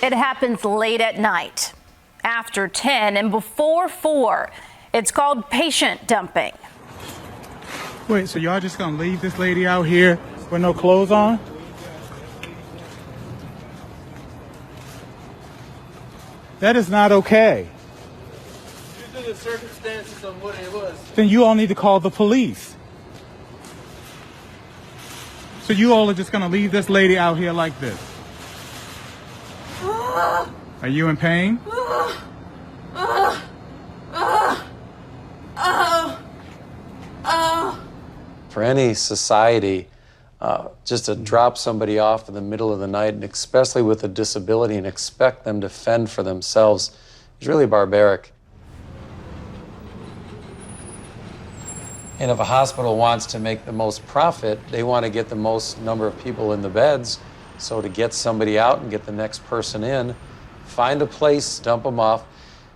It happens late at night, after 10 and before 4. It's called patient dumping. Wait, so y'all just gonna leave this lady out here with no clothes on? That is not okay. Due to the circumstances of what it was. Then you all need to call the police. So you all are just gonna leave this lady out here like this? Are you in pain? For any society, just to drop somebody off in the middle of the night, and especially with a disability, and expect them to fend for themselves is really barbaric. And if a hospital wants to make the most profit, they want to get the most number of people in the beds. So to get somebody out and get the next person in, find a place, dump them off.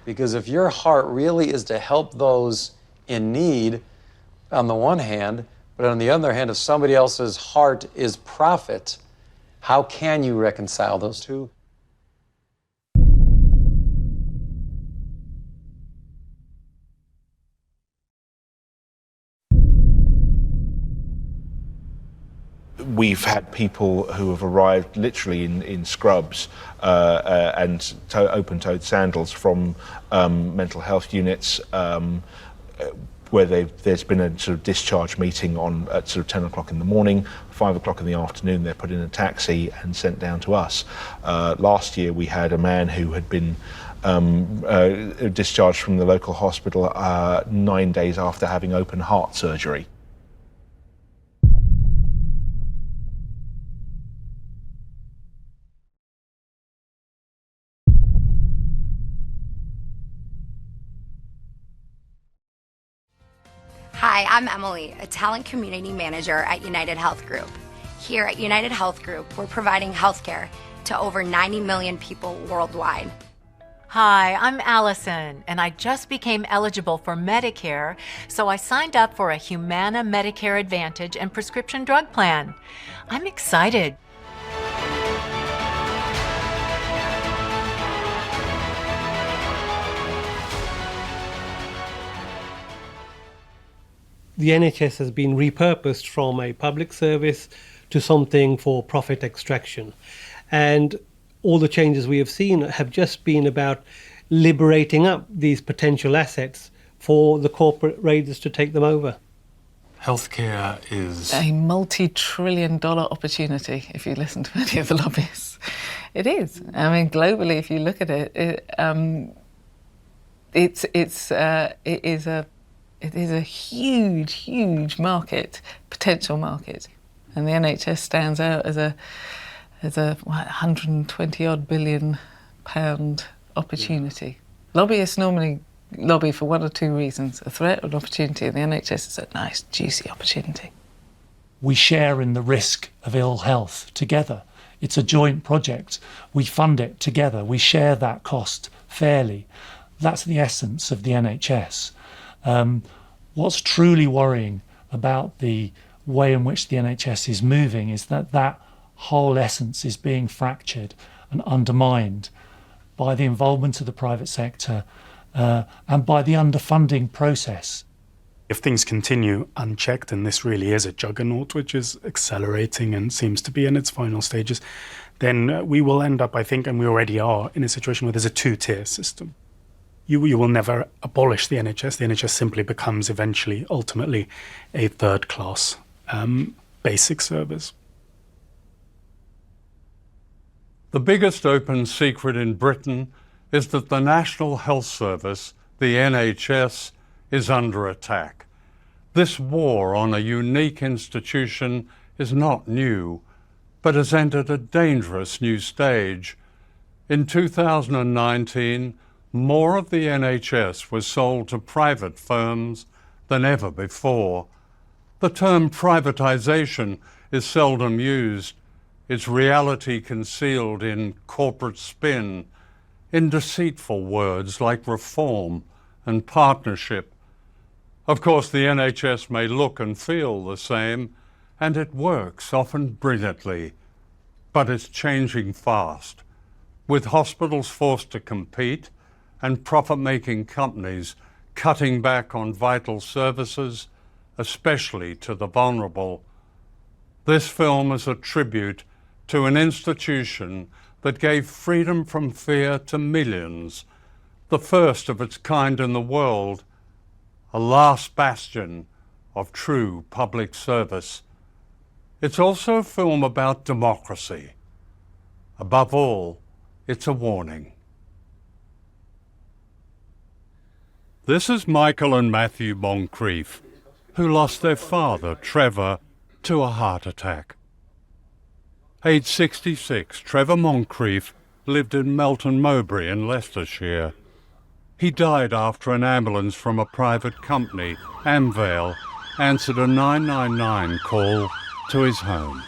Because if your heart really is to help those in need, on the one hand, but on the other hand, if somebody else's heart is profit, how can you reconcile those two? We've had people who have arrived literally in scrubs and open-toed sandals from mental health units where there's been a sort of discharge meeting at sort of 10 o'clock in the morning, 5 o'clock in the afternoon, they're put in a taxi and sent down to us. Last year we had a man who had been discharged from the local hospital 9 days after having open heart surgery. Hi, I'm Emily, a talent community manager at United Health Group. Here at United Health Group, we're providing healthcare to over 90 million people worldwide. Hi, I'm Allison, and I just became eligible for Medicare, so I signed up for a Humana Medicare Advantage and prescription drug plan. I'm excited. The NHS has been repurposed from a public service to something for profit extraction. And all the changes we have seen have just been about liberating up these potential assets for the corporate raiders to take them over. Healthcare is a multi-trillion-dollar opportunity if you listen to any of the lobbyists. It is. I mean, globally, if you look at it, it is a huge, huge market, potential market, and the NHS stands out as a 120-odd billion pound opportunity. Lobbyists normally lobby for one or two reasons: a threat or an opportunity. And the NHS is a nice, juicy opportunity. We share in the risk of ill health together. It's a joint project. We fund it together. We share that cost fairly. That's the essence of the NHS. What's truly worrying about the way in which the NHS is moving is that whole essence is being fractured and undermined by the involvement of the private sector and by the underfunding process. If things continue unchecked, and this really is a juggernaut which is accelerating and seems to be in its final stages, then we will end up, I think, and we already are, in a situation where there's a two-tier system. You will never abolish the NHS. The NHS simply becomes eventually, ultimately, a third-class basic service. The biggest open secret in Britain is that the National Health Service, the NHS, is under attack. This war on a unique institution is not new, but has entered a dangerous new stage. In 2019, more of the NHS was sold to private firms than ever before. The term privatization is seldom used. Its reality concealed in corporate spin, in deceitful words like reform and partnership. Of course, the NHS may look and feel the same, and it works often brilliantly, but it's changing fast. with hospitals forced to compete and profit-making companies cutting back on vital services, especially to the vulnerable. This film is a tribute to an institution that gave freedom from fear to millions, the first of its kind in the world, a last bastion of true public service. It's also a film about democracy. Above all, it's a warning. This is Michael and Matthew Moncrief, who lost their father, Trevor, to a heart attack. Aged 66, Trevor Moncrief lived in Melton Mowbray in Leicestershire. He died after an ambulance from a private company, Amvale, answered a 999 call to his home.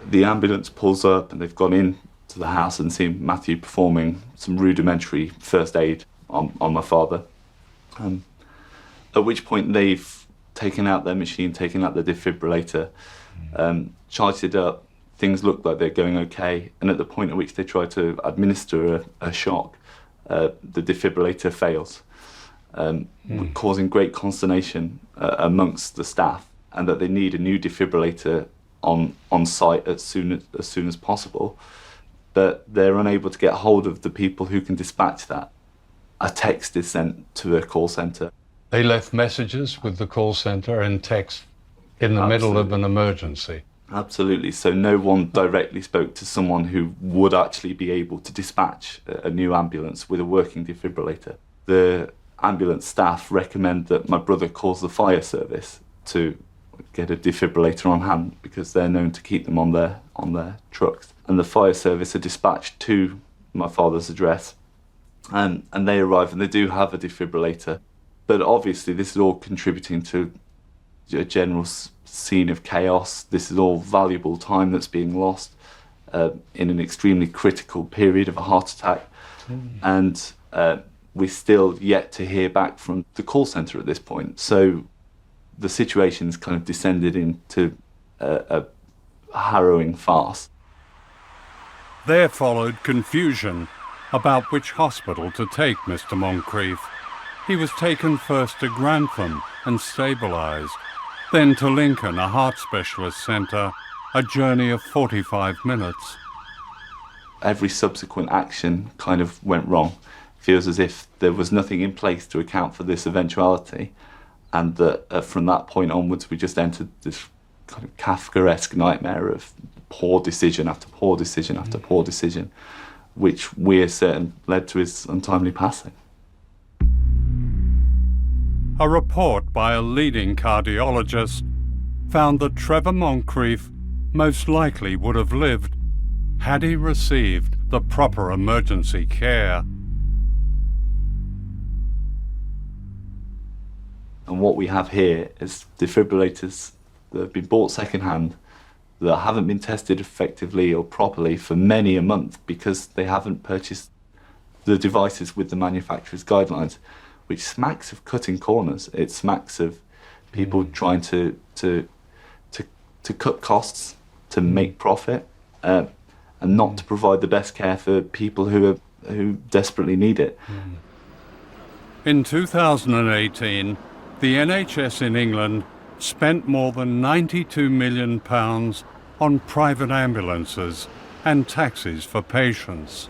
The ambulance pulls up and they've gone in to the house and seen Matthew performing some rudimentary first aid on my father. At which point they've taken out their machine, taken out the defibrillator, charged it up. Things look like they're going okay, and at the point at which they try to administer a shock, the defibrillator fails, causing great consternation amongst the staff, and that they need a new defibrillator on site as soon as possible. But they're unable to get hold of the people who can dispatch that. A text is sent to a call centre. They left messages with the call centre and text in the middle of an emergency. Absolutely. So no one directly spoke to someone who would actually be able to dispatch a new ambulance with a working defibrillator. The ambulance staff recommend that my brother calls the fire service to get a defibrillator on hand, because they're known to keep them on their trucks. And the fire service are dispatched to my father's address, and they arrive and they do have a defibrillator. But obviously this is all contributing to a general scene of chaos. This is all valuable time that's being lost in an extremely critical period of a heart attack. And we're still yet to hear back from the call centre at this point. So the situation's kind of descended into a harrowing farce. There followed confusion about which hospital to take Mr. Moncrief. He was taken first to Grantham and stabilised, then to Lincoln, a heart specialist centre, a journey of 45 minutes. Every subsequent action kind of went wrong. It feels as if there was nothing in place to account for this eventuality, and that from that point onwards we just entered this kind of Kafkaesque nightmare of poor decision after poor decision after poor decision, which we're certain led to his untimely passing. A report by a leading cardiologist found that Trevor Moncrief most likely would have lived had he received the proper emergency care. And what we have here is defibrillators that have been bought second-hand, that haven't been tested effectively or properly for many a month because they haven't purchased the devices with the manufacturer's guidelines, which smacks of cutting corners. It smacks of people trying to cut costs, to make profit, and not to provide the best care for people who desperately need it. In 2018, the NHS in England spent more than £92 million on private ambulances and taxis for patients.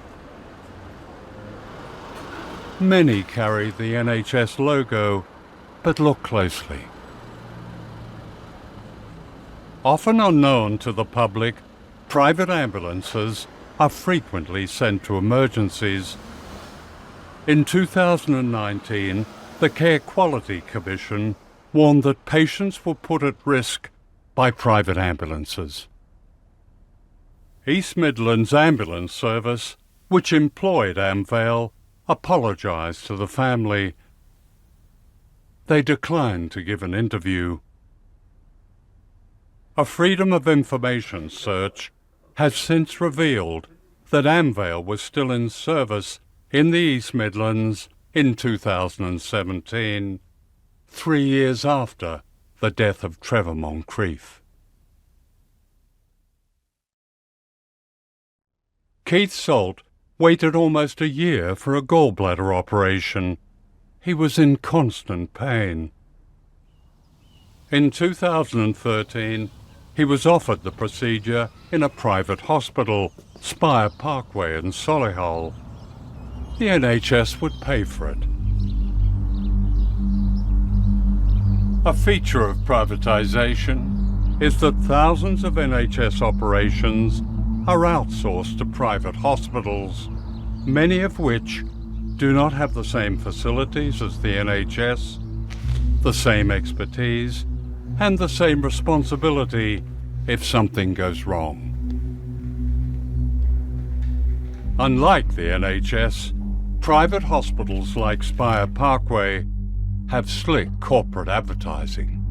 Many carry the NHS logo, but look closely. Often unknown to the public, private ambulances are frequently sent to emergencies. In 2019, the Care Quality Commission warned that patients were put at risk by private ambulances. East Midlands Ambulance Service, which employed Amvale, apologised to the family. They declined to give an interview. A Freedom of Information search has since revealed that Amvale was still in service in the East Midlands in 2017, 3 years after the death of Trevor Moncrief. Keith Salt waited almost a year for a gallbladder operation. He was in constant pain. In 2013, he was offered the procedure in a private hospital, Spire Parkway in Solihull. The NHS would pay for it. A feature of privatisation is that thousands of NHS operations are outsourced to private hospitals, many of which do not have the same facilities as the NHS, the same expertise, and the same responsibility if something goes wrong. Unlike the NHS, private hospitals like Spire Parkway have slick corporate advertising.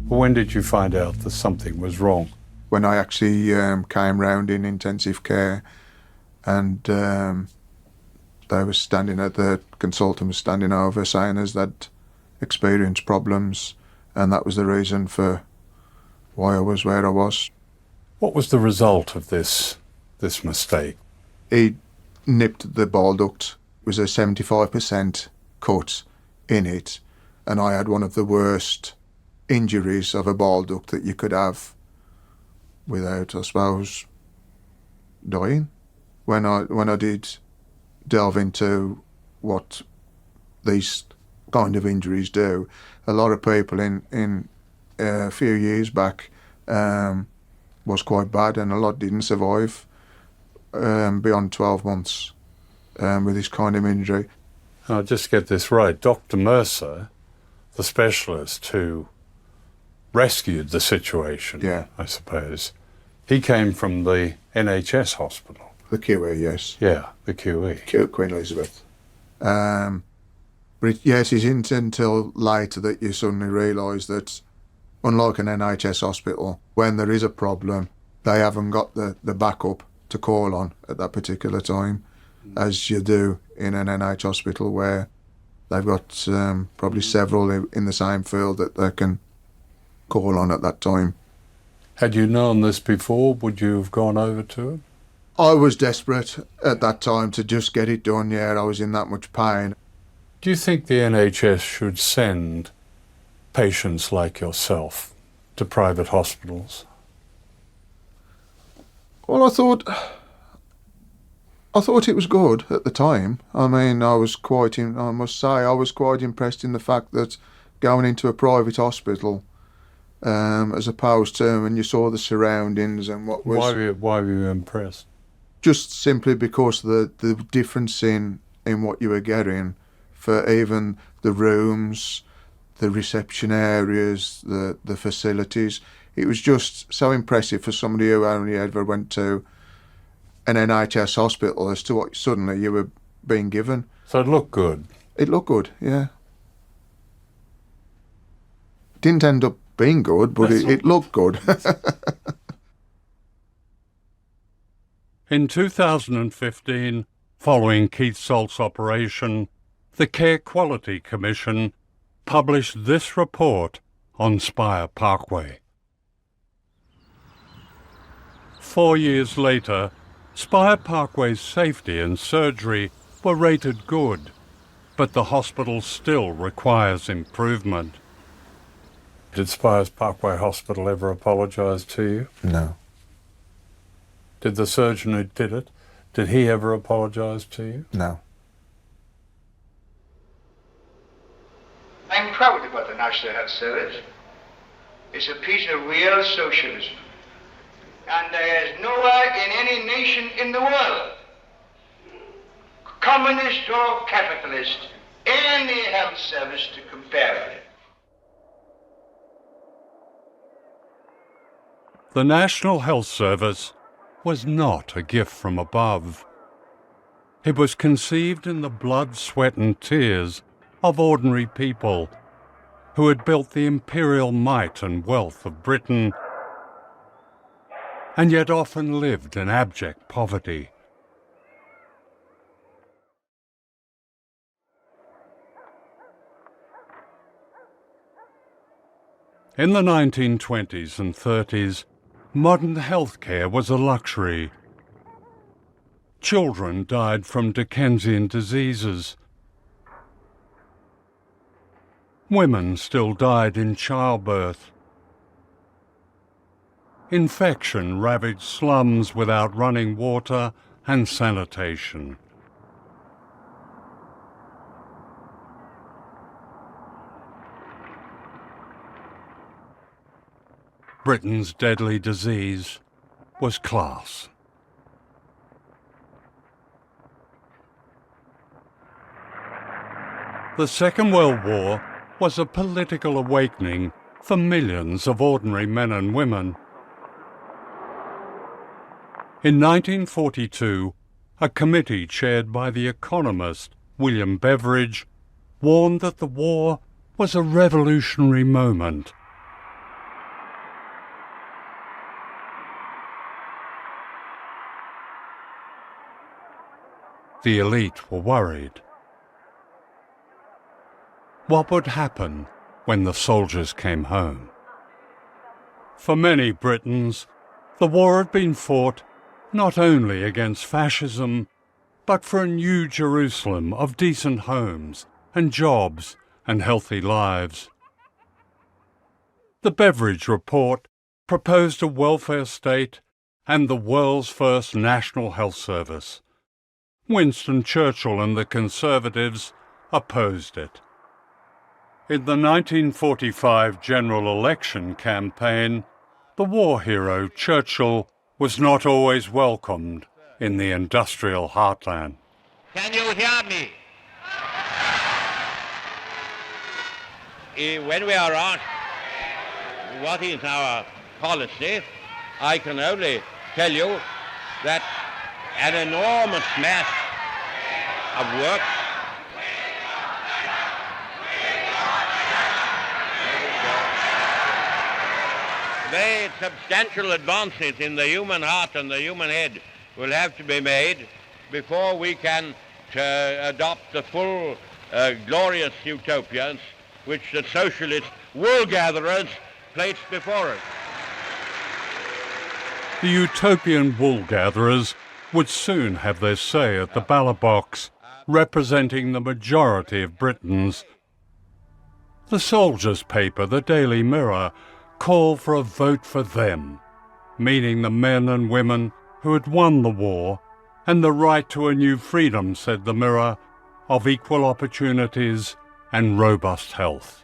When did you find out that something was wrong? When I actually came round in intensive care, and they were standing at the consultant was standing over saying us they'd experienced problems, and that was the reason for why I was where I was. What was the result of this mistake? He nipped the bile duct. It was a 75% cut in it, and I had one of the worst injuries of a bile duct that you could have without, I suppose, dying. When I did delve into what these kind of injuries do, a lot of people in a few years back was quite bad, and a lot didn't survive beyond 12 months with this kind of injury. I'll just get this right. Dr. Mercer, the specialist who rescued the situation, yeah, I suppose, he came from the NHS hospital. The QE, yes. Yeah, the QE. Queen Elizabeth. But yes, it isn't until later that you suddenly realise that, unlike an NHS hospital, when there is a problem, they haven't got the backup to call on at that particular time, as you do in an NH hospital where they've got probably several in the same field that they can call on at that time. Had you known this before, would you have gone over to it? I was desperate at that time to just get it done, yeah, I was in that much pain. Do you think the NHS should send patients like yourself to private hospitals? Well, I thought it was good at the time. I mean, I must say, I was quite impressed in the fact that going into a private hospital, as opposed to when you saw the surroundings and what was... Why were you impressed? Just simply because of the difference in what you were getting for even the rooms, the reception areas, the facilities. It was just so impressive for somebody who only ever went to an NHS hospital as to what suddenly you were being given. So it looked good? It looked good, yeah. Didn't end up being good, but it looked good. In 2015, following Keith Salt's operation, the Care Quality Commission published this report on Spire Parkway. 4 years later, Spire Parkway's safety and surgery were rated good, but the hospital still requires improvement. Did Spire Parkway Hospital ever apologise to you? No. Did the surgeon who did it, did he ever apologise to you? No. I'm proud about the National Health Service. It's a piece of real socialism. And there is nowhere in any nation in the world, communist or capitalist, any health service to compare with it. The National Health Service was not a gift from above. It was conceived in the blood, sweat and tears of ordinary people who had built the imperial might and wealth of Britain, and yet often lived in abject poverty. In the 1920s and 30s, modern healthcare was a luxury. Children died from Dickensian diseases. Women still died in childbirth. Infection ravaged slums without running water and sanitation. Britain's deadly disease was class. The Second World War was a political awakening for millions of ordinary men and women. In 1942, a committee chaired by the economist William Beveridge warned that the war was a revolutionary moment. The elite were worried. What would happen when the soldiers came home? For many Britons, the war had been fought not only against fascism, but for a new Jerusalem of decent homes and jobs and healthy lives. The Beveridge Report proposed a welfare state and the world's first national health service. Winston Churchill and the Conservatives opposed it. In the 1945 general election campaign, the war hero Churchill was not always welcomed in the industrial heartland. Can you hear me? When we are asked what is our policy, I can only tell you that an enormous mass of work very substantial advances in the human heart and the human head will have to be made before we can adopt the full glorious utopias which the socialist wool-gatherers placed before us. The utopian wool-gatherers would soon have their say at the ballot box, representing the majority of Britons. The soldiers' paper, the Daily Mirror, called for a vote for them, meaning the men and women who had won the war, and the right to a new freedom, said the Mirror, of equal opportunities and robust health.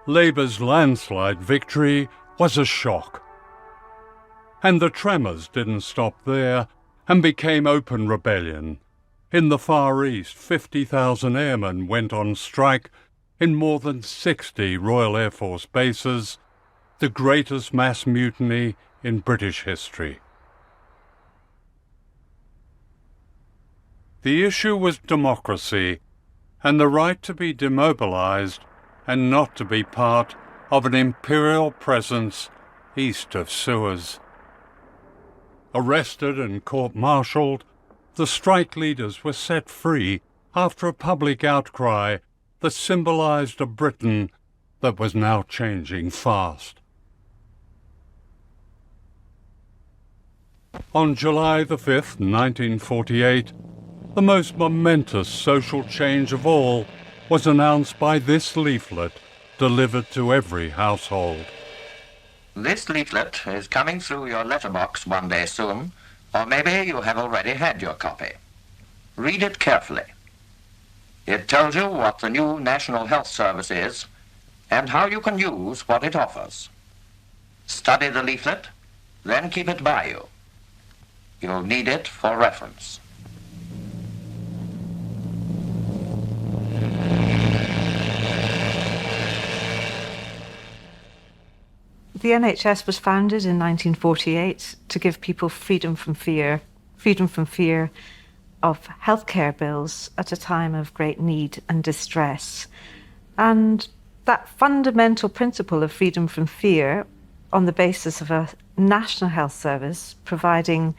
Labour's landslide victory was a shock. And the tremors didn't stop there and became open rebellion. In the Far East, 50,000 airmen went on strike in more than 60 Royal Air Force bases, the greatest mass mutiny in British history. The issue was democracy and the right to be demobilised and not to be part of an imperial presence east of Suez. Arrested and court-martialed, the strike leaders were set free after a public outcry that symbolised a Britain that was now changing fast. On July the 5th, 1948, the most momentous social change of all was announced by this leaflet delivered to every household. This leaflet is coming through your letterbox one day soon, or maybe you have already had your copy. Read it carefully. It tells you what the new National Health Service is and how you can use what it offers. Study the leaflet, then keep it by you. You'll need it for reference. The NHS was founded in 1948 to give people freedom from fear of healthcare bills at a time of great need and distress. And that fundamental principle of freedom from fear, on the basis of a national health service providing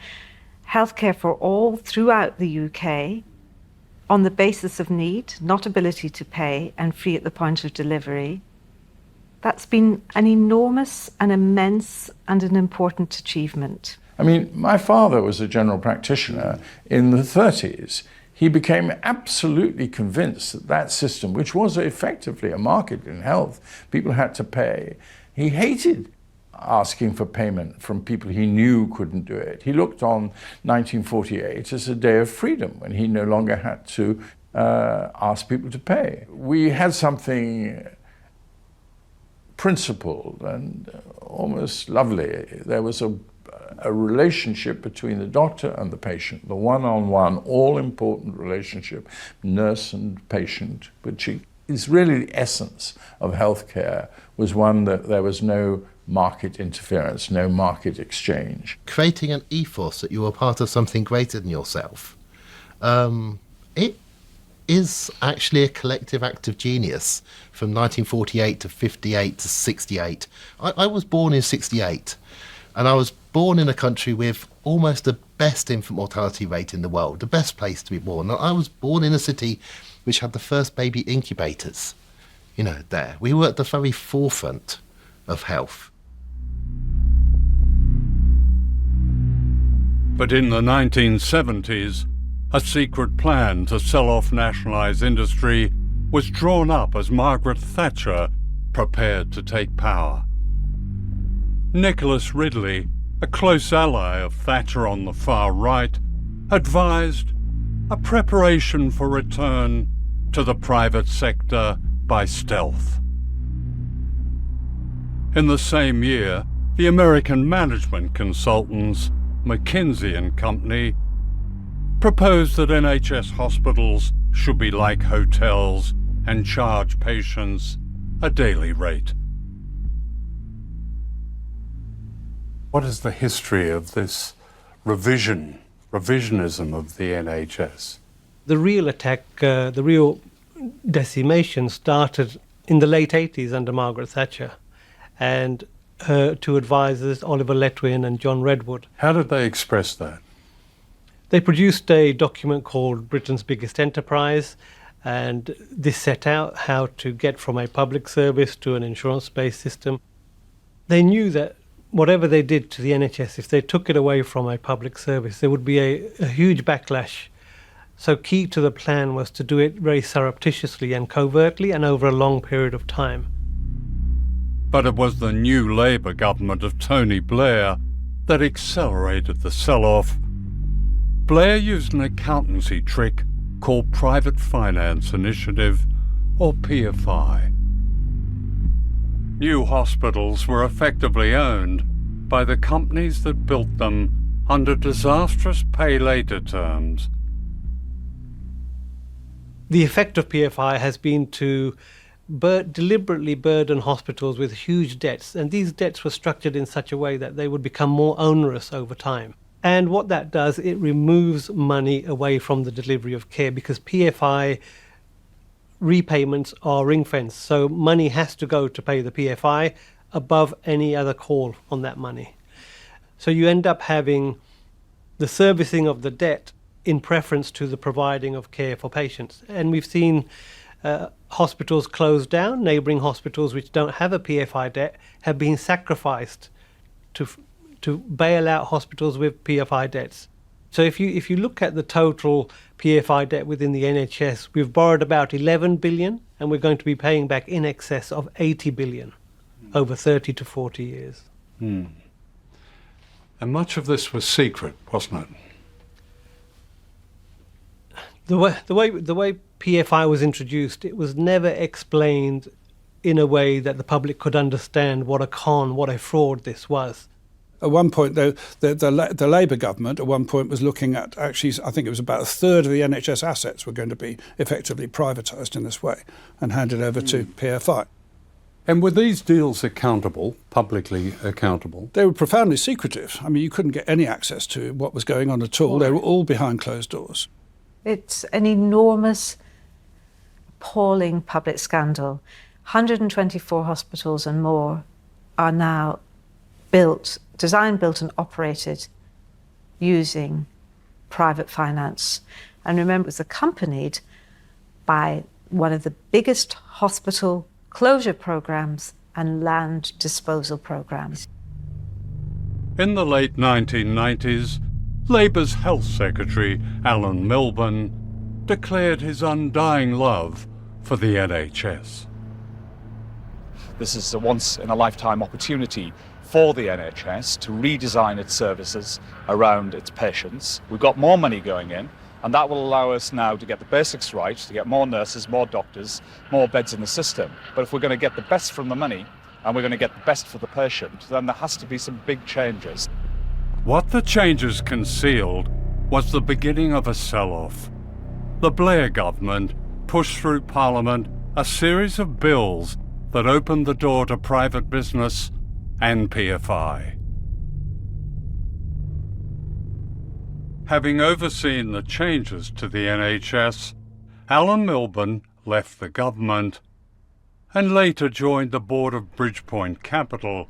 healthcare for all throughout the UK, on the basis of need, not ability to pay, and free at the point of delivery, That's been an enormous, an immense, and an important achievement. I mean, my father was a general practitioner in the 30s. He became absolutely convinced that that system, which was effectively a market in health, people had to pay. He hated asking for payment from people he knew couldn't do it. He looked on 1948 as a day of freedom when he no longer had to ask people to pay. We had something principled and almost lovely. There was a relationship between the doctor and the patient, the one-on-one, all-important relationship, nurse and patient, which is really the essence of healthcare, was one that there was no market interference, no market exchange. Creating an ethos that you were part of something greater than yourself, it is actually a collective act of genius from 1948 to 58 to 68. I was born in 68, and I was born in a country with almost the best infant mortality rate in the world, the best place to be born. I was born in a city which had the first baby incubators, there. We were at the very forefront of health. But in the 1970s, a secret plan to sell off nationalised industry was drawn up as Margaret Thatcher prepared to take power. Nicholas Ridley, a close ally of Thatcher on the far right, advised a preparation for return to the private sector by stealth. In the same year, the American management consultants McKenzie and Company proposed that NHS hospitals should be like hotels and charge patients a daily rate. What is the history of this revisionism of the NHS? The real attack, the real decimation started in the late 80s under Margaret Thatcher, and her two advisors, Oliver Letwin and John Redwood. How did they express that? They produced a document called Britain's Biggest Enterprise, and this set out how to get from a public service to an insurance-based system. They knew that whatever they did to the NHS, if they took it away from a public service, there would be a huge backlash. So key to the plan was to do it very surreptitiously and covertly and over a long period of time. But it was the new Labour government of Tony Blair that accelerated the sell-off. Blair used an accountancy trick called Private Finance Initiative, or PFI. New hospitals were effectively owned by the companies that built them under disastrous pay-later terms. The effect of PFI has been to deliberately burden hospitals with huge debts, and these debts were structured in such a way that they would become more onerous over time. And what that does, it removes money away from the delivery of care, because PFI repayments are ring-fenced, so money has to go to pay the PFI above any other call on that money. So you end up having the servicing of the debt in preference to the providing of care for patients. And we've seen hospitals close down. Neighbouring hospitals which don't have a PFI debt have been sacrificed to bail out hospitals with PFI debts. So if you look at the total PFI debt within the NHS, we've borrowed about 11 billion and we're going to be paying back in excess of 80 billion over 30 to 40 years. And much of this was secret, wasn't it? The way PFI was introduced, it was never explained in a way that the public could understand what a con, what a fraud this was. At one point, though, the Labour government at one point was looking at, actually, I think it was about a third of the NHS assets were going to be effectively privatised in this way and handed over to PFI. And were these deals accountable, publicly accountable? They were profoundly secretive. I mean, you couldn't get any access to what was going on at all. They were all behind closed doors. It's an enormous, appalling public scandal. 124 hospitals and more are now designed, built and operated using private finance. And remember, it was accompanied by one of the biggest hospital closure programs and land disposal programmes. In the late 1990s, Labour's Health Secretary, Alan Milburn, declared his undying love for the NHS. This is a once-in-a-lifetime opportunity for the NHS to redesign its services around its patients. We've got more money going in, and that will allow us now to get the basics right, to get more nurses, more doctors, more beds in the system. But if we're going to get the best from the money, and we're going to get the best for the patient, then there has to be some big changes. What the changes concealed was the beginning of a sell-off. The Blair government pushed through Parliament a series of bills that opened the door to private business and PFI. Having overseen the changes to the NHS, Alan Milburn left the government and later joined the board of Bridgepoint Capital,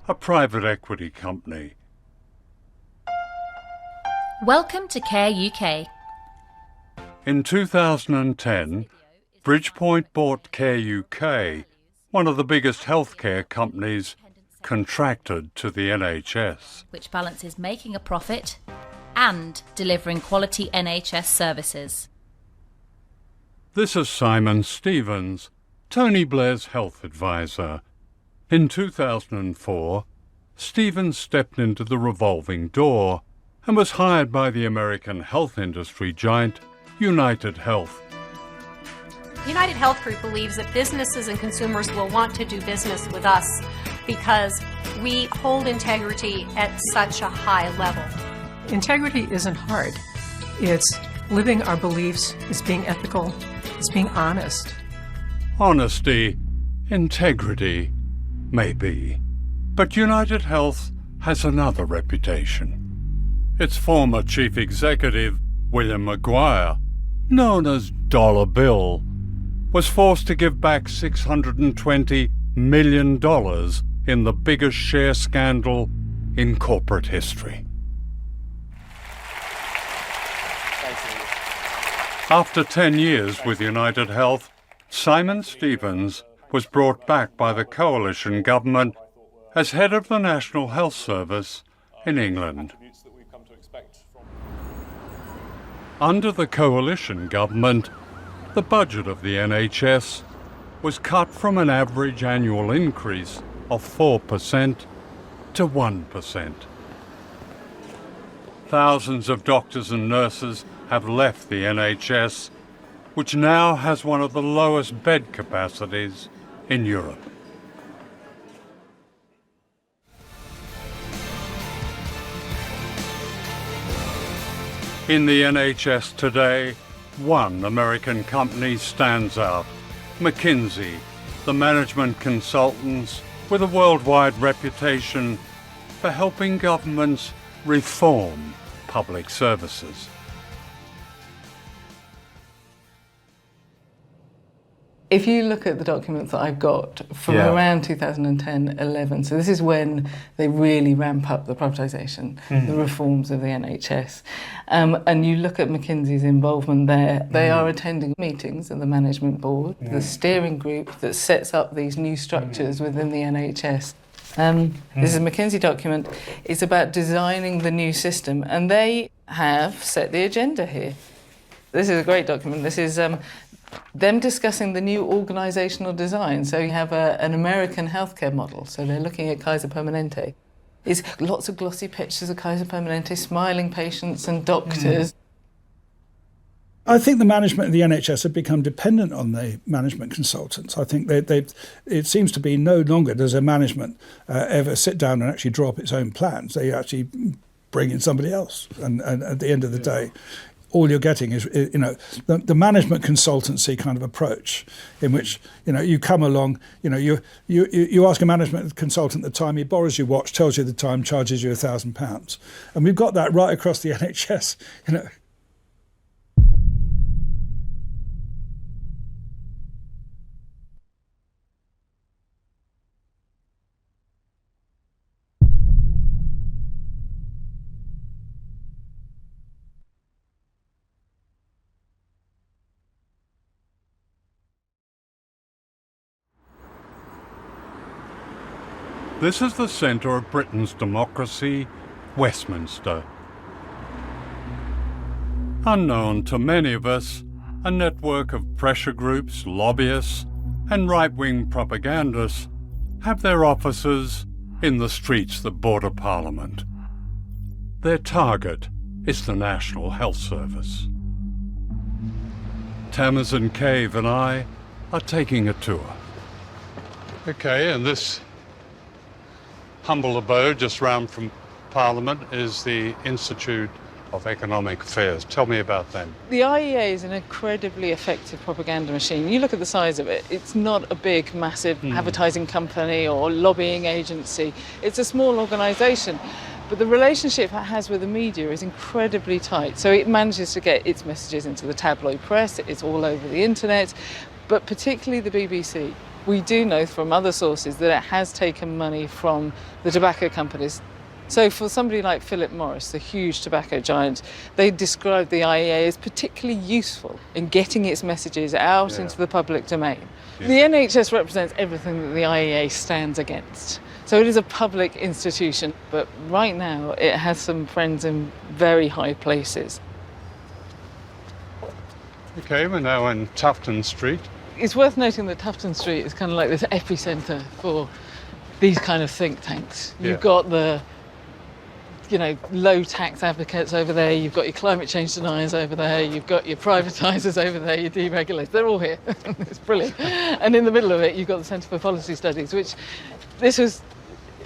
a private equity company. Welcome to Care UK. In 2010, Bridgepoint bought Care UK, one of the biggest healthcare companies contracted to the NHS. Which balances making a profit and delivering quality NHS services. This is Simon Stevens, Tony Blair's health advisor. In 2004, Stevens stepped into the revolving door and was hired by the American health industry giant United Health. United Health Group believes that businesses and consumers will want to do business with us because we hold integrity at such a high level. Integrity isn't hard. It's living our beliefs, it's being ethical, it's being honest. Honesty, integrity, maybe. But United Health has another reputation. Its former chief executive, William Maguire, known as Dollar Bill, was forced to give back $620 million in the biggest share scandal in corporate history. After 10 years with United Health, Simon Stevens was brought back by the coalition government as head of the National Health Service in England. Under the coalition government, the budget of the NHS was cut from an average annual increase of 4% to 1%. Thousands of doctors and nurses have left the NHS, which now has one of the lowest bed capacities in Europe. In the NHS today, one American company stands out, McKenzie, the management consultants with a worldwide reputation for helping governments reform public services. If you look at the documents that I've got from around 2010-11, so this is when they really ramp up the privatisation, the reforms of the NHS, and you look at McKenzie's involvement there, they are attending meetings of the management board, the steering group that sets up these new structures within the NHS. This is a McKenzie document. It's about designing the new system, and they have set the agenda here. This is a great document. This is them discussing the new organisational design. So you have an American healthcare model. So they're looking at Kaiser Permanente. It's lots of glossy pictures of Kaiser Permanente, smiling patients and doctors. I think the management of the NHS have become dependent on the management consultants. I think it seems to be no longer does a management ever sit down and actually draw up its own plans. They actually bring in somebody else. And at the end of the day, all you're getting is, the management consultancy kind of approach, in which, you come along, you ask a management consultant the time, he borrows your watch, tells you the time, charges you £1,000. And we've got that right across the NHS, This is the centre of Britain's democracy, Westminster. Unknown to many of us, a network of pressure groups, lobbyists, and right-wing propagandists have their offices in the streets that border Parliament. Their target is the National Health Service. Tamsin Cave and I are taking a tour. Okay, and this humble abode just round from Parliament is the Institute of Economic Affairs. Tell me about them. The IEA is an incredibly effective propaganda machine. You look at the size of it, it's not a big, massive advertising company or lobbying agency. It's a small organisation. But the relationship it has with the media is incredibly tight. So it manages to get its messages into the tabloid press, it's all over the internet, but particularly the BBC. We do know from other sources that it has taken money from the tobacco companies. So for somebody like Philip Morris, the huge tobacco giant, they describe the IEA as particularly useful in getting its messages out into the public domain. Yeah. The NHS represents everything that the IEA stands against. So it is a public institution, but right now it has some friends in very high places. Okay, we're now in Tufton Street. It's worth noting that Tufton Street is kind of like this epicentre for these kind of think tanks. You've got the low tax advocates over there, you've got your climate change deniers over there, you've got your privatisers over there, your deregulators, they're all here. It's brilliant. And in the middle of it, you've got the Centre for Policy Studies, which this was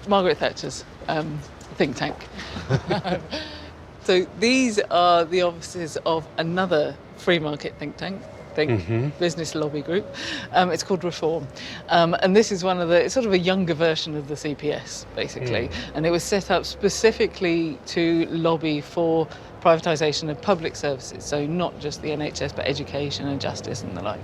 Margaret Thatcher's think tank. So these are the offices of another free market think tank, business lobby group. It's called Reform. And this is it's sort of a younger version of the CPS, basically. And it was set up specifically to lobby for privatisation of public services. So not just the NHS, but education and justice and the like.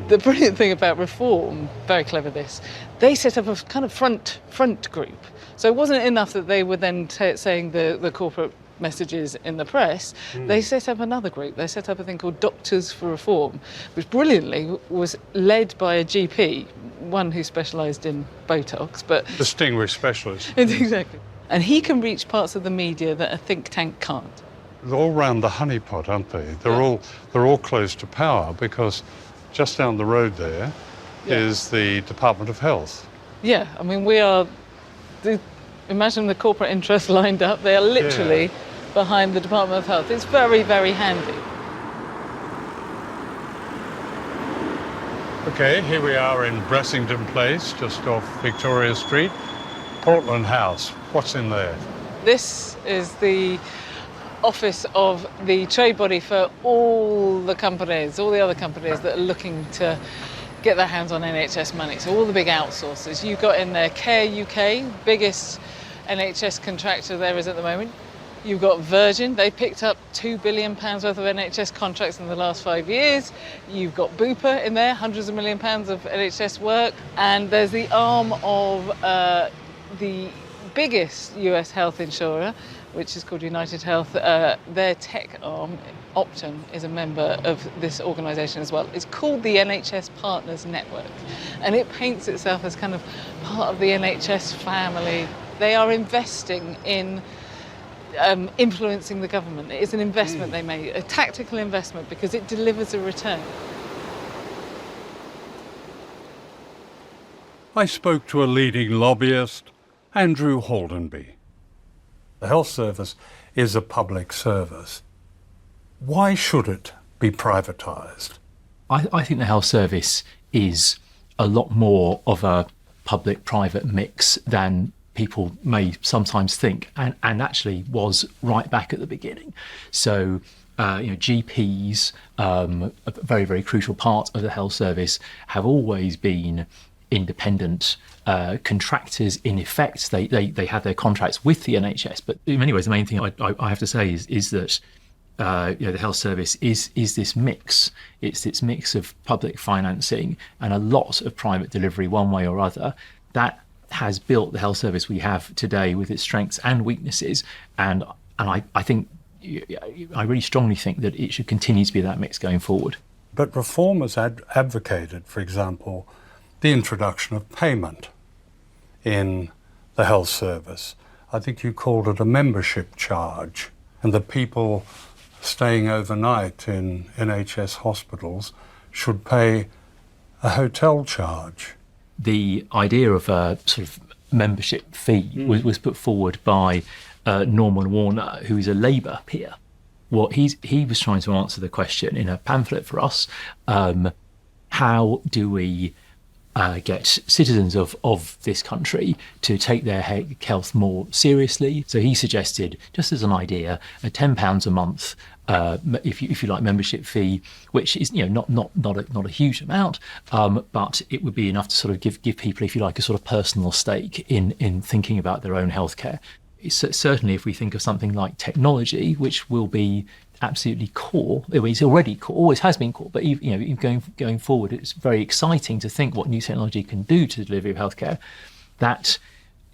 The brilliant thing about Reform, very clever this, they set up a kind of front group. So it wasn't enough that they were then saying the corporate messages in the press. They set up another group. They set up a thing called Doctors for Reform, which brilliantly was led by a GP, one who specialised in Botox, but distinguished specialist. Exactly. And he can reach parts of the media that a think tank can't. They're all round the honeypot, aren't they? They're all close to power, because just down the road there is the Department of Health. Yeah, I mean, imagine the corporate interests lined up. They are literally behind the Department of Health. It's very, very handy. Okay, here we are in Bressington Place, just off Victoria Street. Portland House, what's in there? This is the office of the trade body for all the other companies that are looking to get their hands on NHS money. So all the big outsourcers. You've got in there Care UK, biggest NHS contractor there is at the moment. You've got Virgin, they picked up £2 billion worth of NHS contracts in the last 5 years. You've got Bupa in there, hundreds of £1 million of NHS work. And there's the arm of the biggest US health insurer, which is called United Health. Their tech arm, Optum, is a member of this organisation as well. It's called the NHS Partners Network, and it paints itself as kind of part of the NHS family. They are investing in influencing the government. It is an investment they made, a tactical investment, because it delivers a return. I spoke to a leading lobbyist, Andrew Haldenby. The health service is a public service. Why should it be privatised? I think the health service is a lot more of a public-private mix than people may sometimes think, and actually was right back at the beginning. So, GPs, a very, very crucial part of the health service, have always been independent contractors in effect. They have their contracts with the NHS, but in many ways the main thing I have to say is that the health service is this mix. It's this mix of public financing and a lot of private delivery one way or other that has built the health service we have today with its strengths and weaknesses, and I think I really strongly think that it should continue to be that mix going forward. But Reform has advocated, for example, the introduction of payment in the health service. I think you called it a membership charge, and the people staying overnight in NHS hospitals should pay a hotel charge. The idea of a sort of membership fee was put forward by Norman Warner, who is a Labour peer. What he was trying to answer the question in a pamphlet for us, how do we get citizens of this country to take their health more seriously? So he suggested, just as an idea, a £10 a month, if you like, membership fee, which is not a huge amount, but it would be enough to sort of give people, if you like, a sort of personal stake in thinking about their own healthcare. Certainly, if we think of something like technology, which will be absolutely core, it's already core, always has been core, but going forward, it's very exciting to think what new technology can do to the delivery of healthcare. That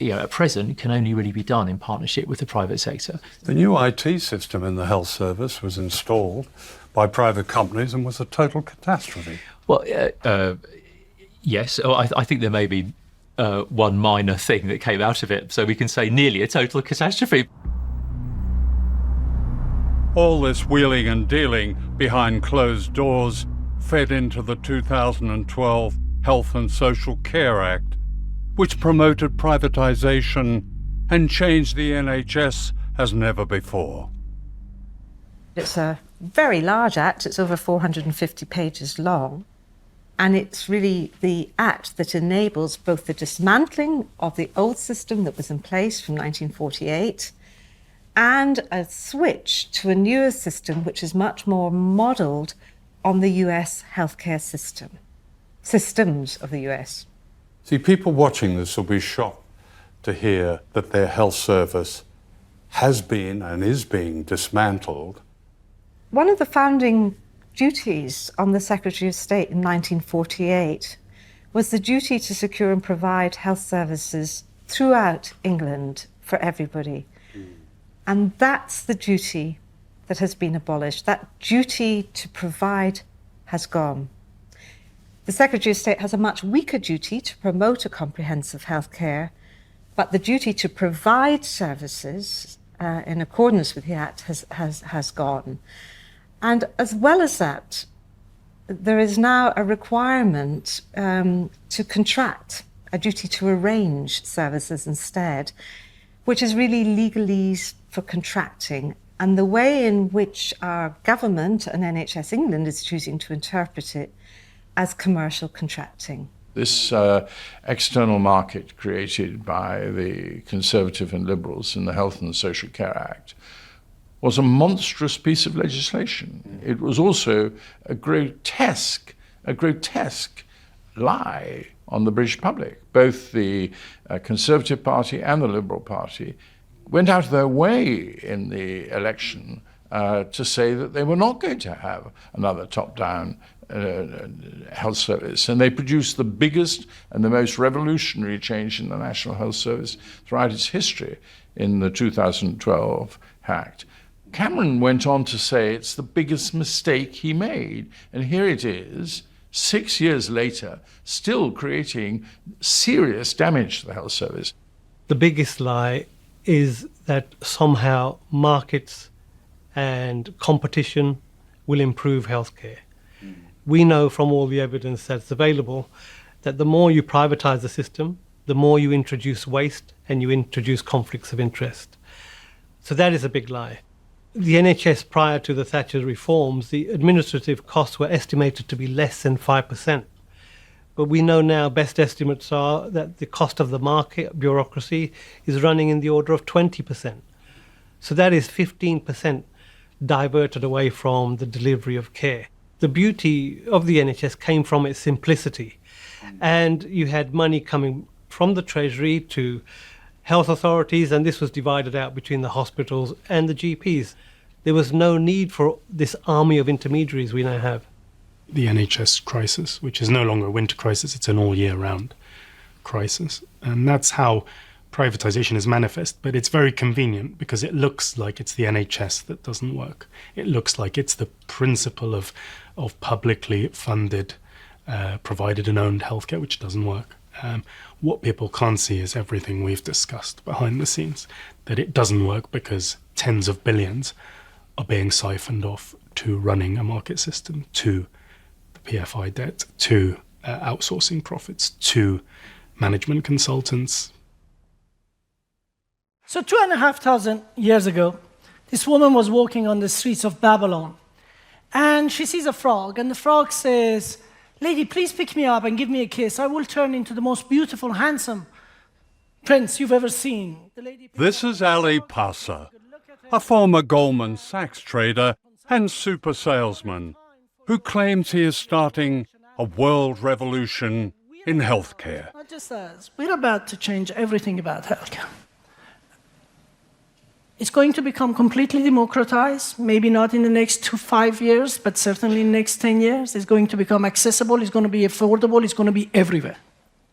at present can only really be done in partnership with the private sector. The new IT system in the health service was installed by private companies and was a total catastrophe. Well, yes, I think there may be one minor thing that came out of it, so we can say nearly a total catastrophe. All this wheeling and dealing behind closed doors fed into the 2012 Health and Social Care Act, which promoted privatisation and changed the NHS as never before. It's a very large act. It's over 450 pages long. And it's really the act that enables both the dismantling of the old system that was in place from 1948 and a switch to a newer system which is much more modelled on the US healthcare systems of the US. See, people watching this will be shocked to hear that their health service has been and is being dismantled. One of the founding duties on the Secretary of State in 1948 was the duty to secure and provide health services throughout England for everybody. And that's the duty that has been abolished. That duty to provide has gone. The Secretary of State has a much weaker duty to promote a comprehensive healthcare, but the duty to provide services in accordance with the Act has gone. And as well as that, there is now a requirement to contract, a duty to arrange services instead, which is really legalese for contracting, and the way in which our government and NHS England is choosing to interpret it as commercial contracting. This external market created by the Conservative and Liberals in the Health and Social Care Act was a monstrous piece of legislation. It was also a grotesque lie on the British public. Both the Conservative Party and the Liberal Party went out of their way in the election to say that they were not going to have another top-down health service. And they produced the biggest and the most revolutionary change in the National Health Service throughout its history in the 2012 Act. Cameron went on to say it's the biggest mistake he made. And here it is, 6 years later, still creating serious damage to the health service. The biggest lie is that somehow markets and competition will improve healthcare. We know from all the evidence that's available that the more you privatise the system, the more you introduce waste and you introduce conflicts of interest. So that is a big lie. The NHS prior to the Thatcher reforms, the administrative costs were estimated to be less than 5%. But we know now best estimates are that the cost of the market bureaucracy is running in the order of 20%. So that is 15% diverted away from the delivery of care. The beauty of the NHS came from its simplicity. And you had money coming from the Treasury to health authorities, and this was divided out between the hospitals and the GPs. There was no need for this army of intermediaries we now have. The NHS crisis, which is no longer a winter crisis, it's an all-year-round crisis. And that's how privatisation is manifest. But it's very convenient because it looks like it's the NHS that doesn't work. It looks like it's the principle of publicly funded, provided and owned healthcare, which doesn't work. What people can't see is everything we've discussed behind the scenes, that it doesn't work because tens of billions are being siphoned off to running a market system, to the PFI debt, to outsourcing profits, to management consultants. So 2,500 years ago, this woman was walking on the streets of Babylon, and she sees a frog, and the frog says, "Lady, please pick me up and give me a kiss. I will turn into the most beautiful, handsome prince you've ever seen." This is Ali Passa, a former Goldman Sachs trader and super salesman who claims he is starting a world revolution in healthcare. Not just us. We're about to change everything about healthcare. It's going to become completely democratized, maybe not in the next 5 years, but certainly in the next 10 years. It's going to become accessible, it's going to be affordable, it's going to be everywhere.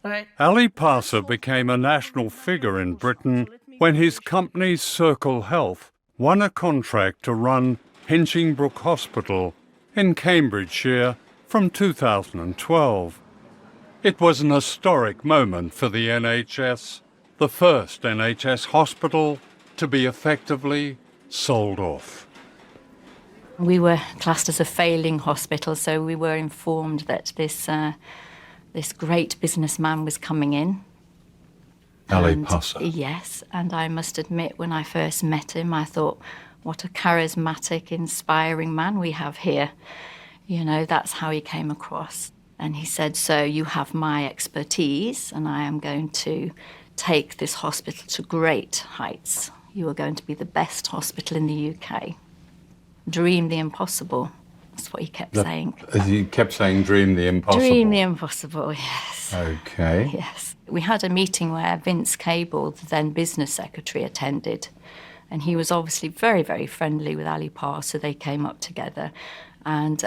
Right? Ali Passa became a national figure in Britain when his company Circle Health won a contract to run Hinchingbrook Hospital in Cambridgeshire from 2012. It was an historic moment for the NHS, the first NHS hospital to be effectively sold off. We were classed as a failing hospital, so we were informed that this great businessman was coming in. Ali Passa. Yes, and I must admit, when I first met him, I thought, what a charismatic, inspiring man we have here. You know, that's how he came across. And he said, "So you have my expertise, and I am going to take this hospital to great heights. You are going to be the best hospital in the UK. Dream the impossible." That's what he kept saying. He kept saying, "Dream the impossible." Dream the impossible, yes. Okay. Yes. We had a meeting where Vince Cable, the then business secretary, attended. And he was obviously very, very friendly with Ali Passa. They came up together. And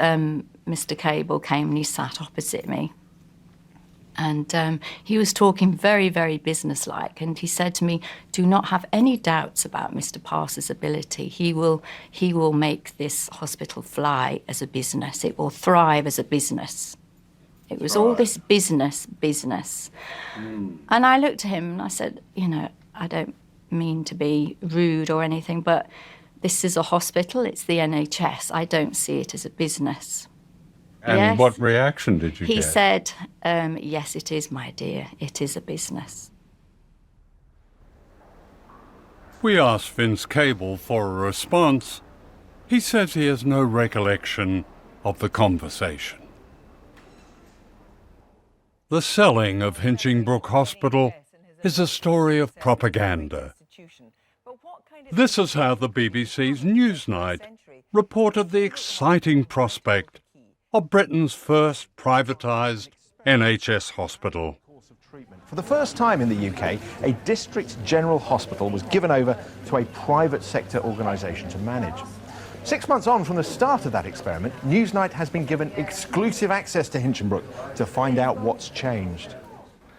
Mr. Cable came and he sat opposite me. And he was talking very, very businesslike. And he said to me, "Do not have any doubts about Mr. Passa's ability. He will make this hospital fly as a business. It will thrive as a business." It was all this business. And I looked at him and I said, "You know, I don't mean to be rude or anything, but this is a hospital. It's the NHS. I don't see it as a business." And yes. What reaction did you get? He said, "Yes, it is, my dear. It is a business." We asked Vince Cable for a response. He says he has no recollection of the conversation. The selling of Hinchingbrook Hospital is a story of propaganda. This is how the BBC's Newsnight reported the exciting prospect of Britain's first privatised NHS hospital. For the first time in the UK, a district general hospital was given over to a private sector organisation to manage. 6 months on from the start of that experiment, Newsnight has been given exclusive access to Hinchingbrook to find out what's changed.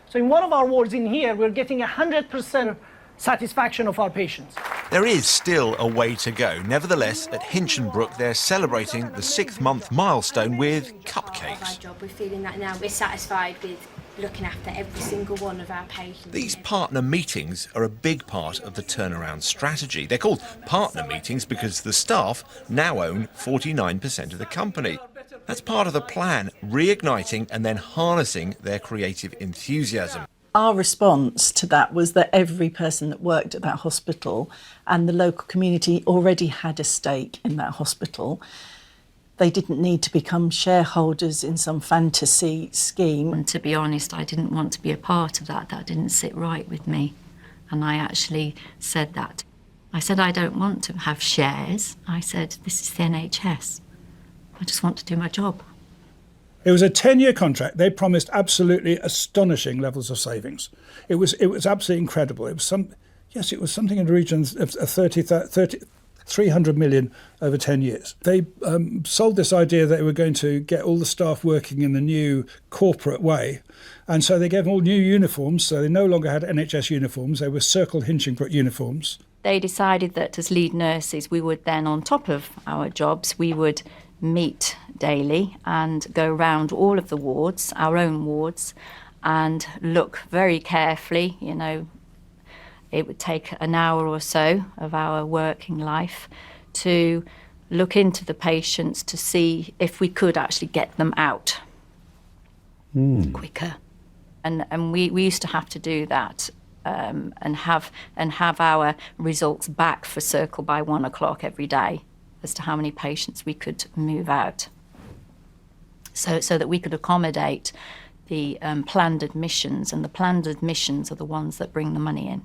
So in one of our wards in here, we're getting 100% satisfaction of our patients. There is still a way to go. Nevertheless, at Hinchingbrook, they're celebrating the 6th-month milestone with cupcakes. We're feeling that now. We're satisfied with looking after every single one of our patients. These partner meetings are a big part of the turnaround strategy. They're called partner meetings because the staff now own 49% of the company. That's part of the plan, reigniting and then harnessing their creative enthusiasm. Our response to that was that every person that worked at that hospital and the local community already had a stake in that hospital. They didn't need to become shareholders in some fantasy scheme. And to be honest, I didn't want to be a part of that. That didn't sit right with me. And I actually said that. I said, I don't want to have shares. I said, this is the NHS. I just want to do my job. It was a 10-year contract. They promised absolutely astonishing levels of savings. It was absolutely incredible. It was something in the region of 300 million over 10 years. They sold this idea that they were going to get all the staff working in the new corporate way. And so they gave them all new uniforms. So they no longer had NHS uniforms. They were Circle Hinchingbrook uniforms. They decided that as lead nurses, we would then, on top of our jobs, we would meet daily and go around all of the wards, our own wards, and look very carefully. It would take an hour or so of our working life to look into the patients to see if we could actually get them out quicker. And we used to have to do that and have our results back for Circle by 1 o'clock every day as to how many patients we could move out, so that we could accommodate the planned admissions, and the planned admissions are the ones that bring the money in.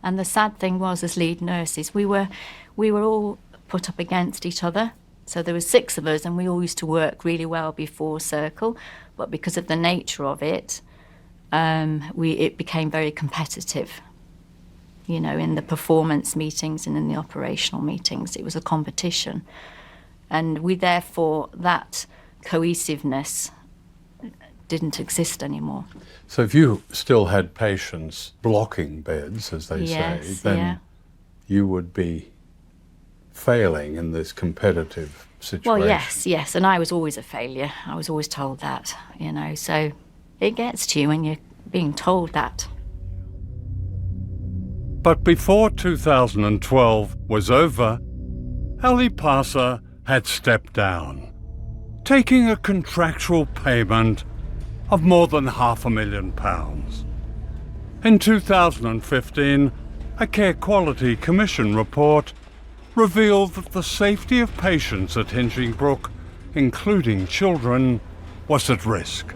And the sad thing was, as lead nurses, we were all put up against each other. So there were 6 of us, and we all used to work really well before Circle, but because of the nature of it, it became very competitive. In the performance meetings and in the operational meetings, it was a competition. And therefore, that cohesiveness didn't exist anymore. So if you still had patients blocking beds, as they say, then you would be failing in this competitive situation. Well, yes, and I was always a failure. I was always told that, so it gets to you when you're being told that. But before 2012 was over, Ali Passa had stepped down, taking a contractual payment of more than £500,000. In 2015, a Care Quality Commission report revealed that the safety of patients at Hinchingbrook, including children, was at risk.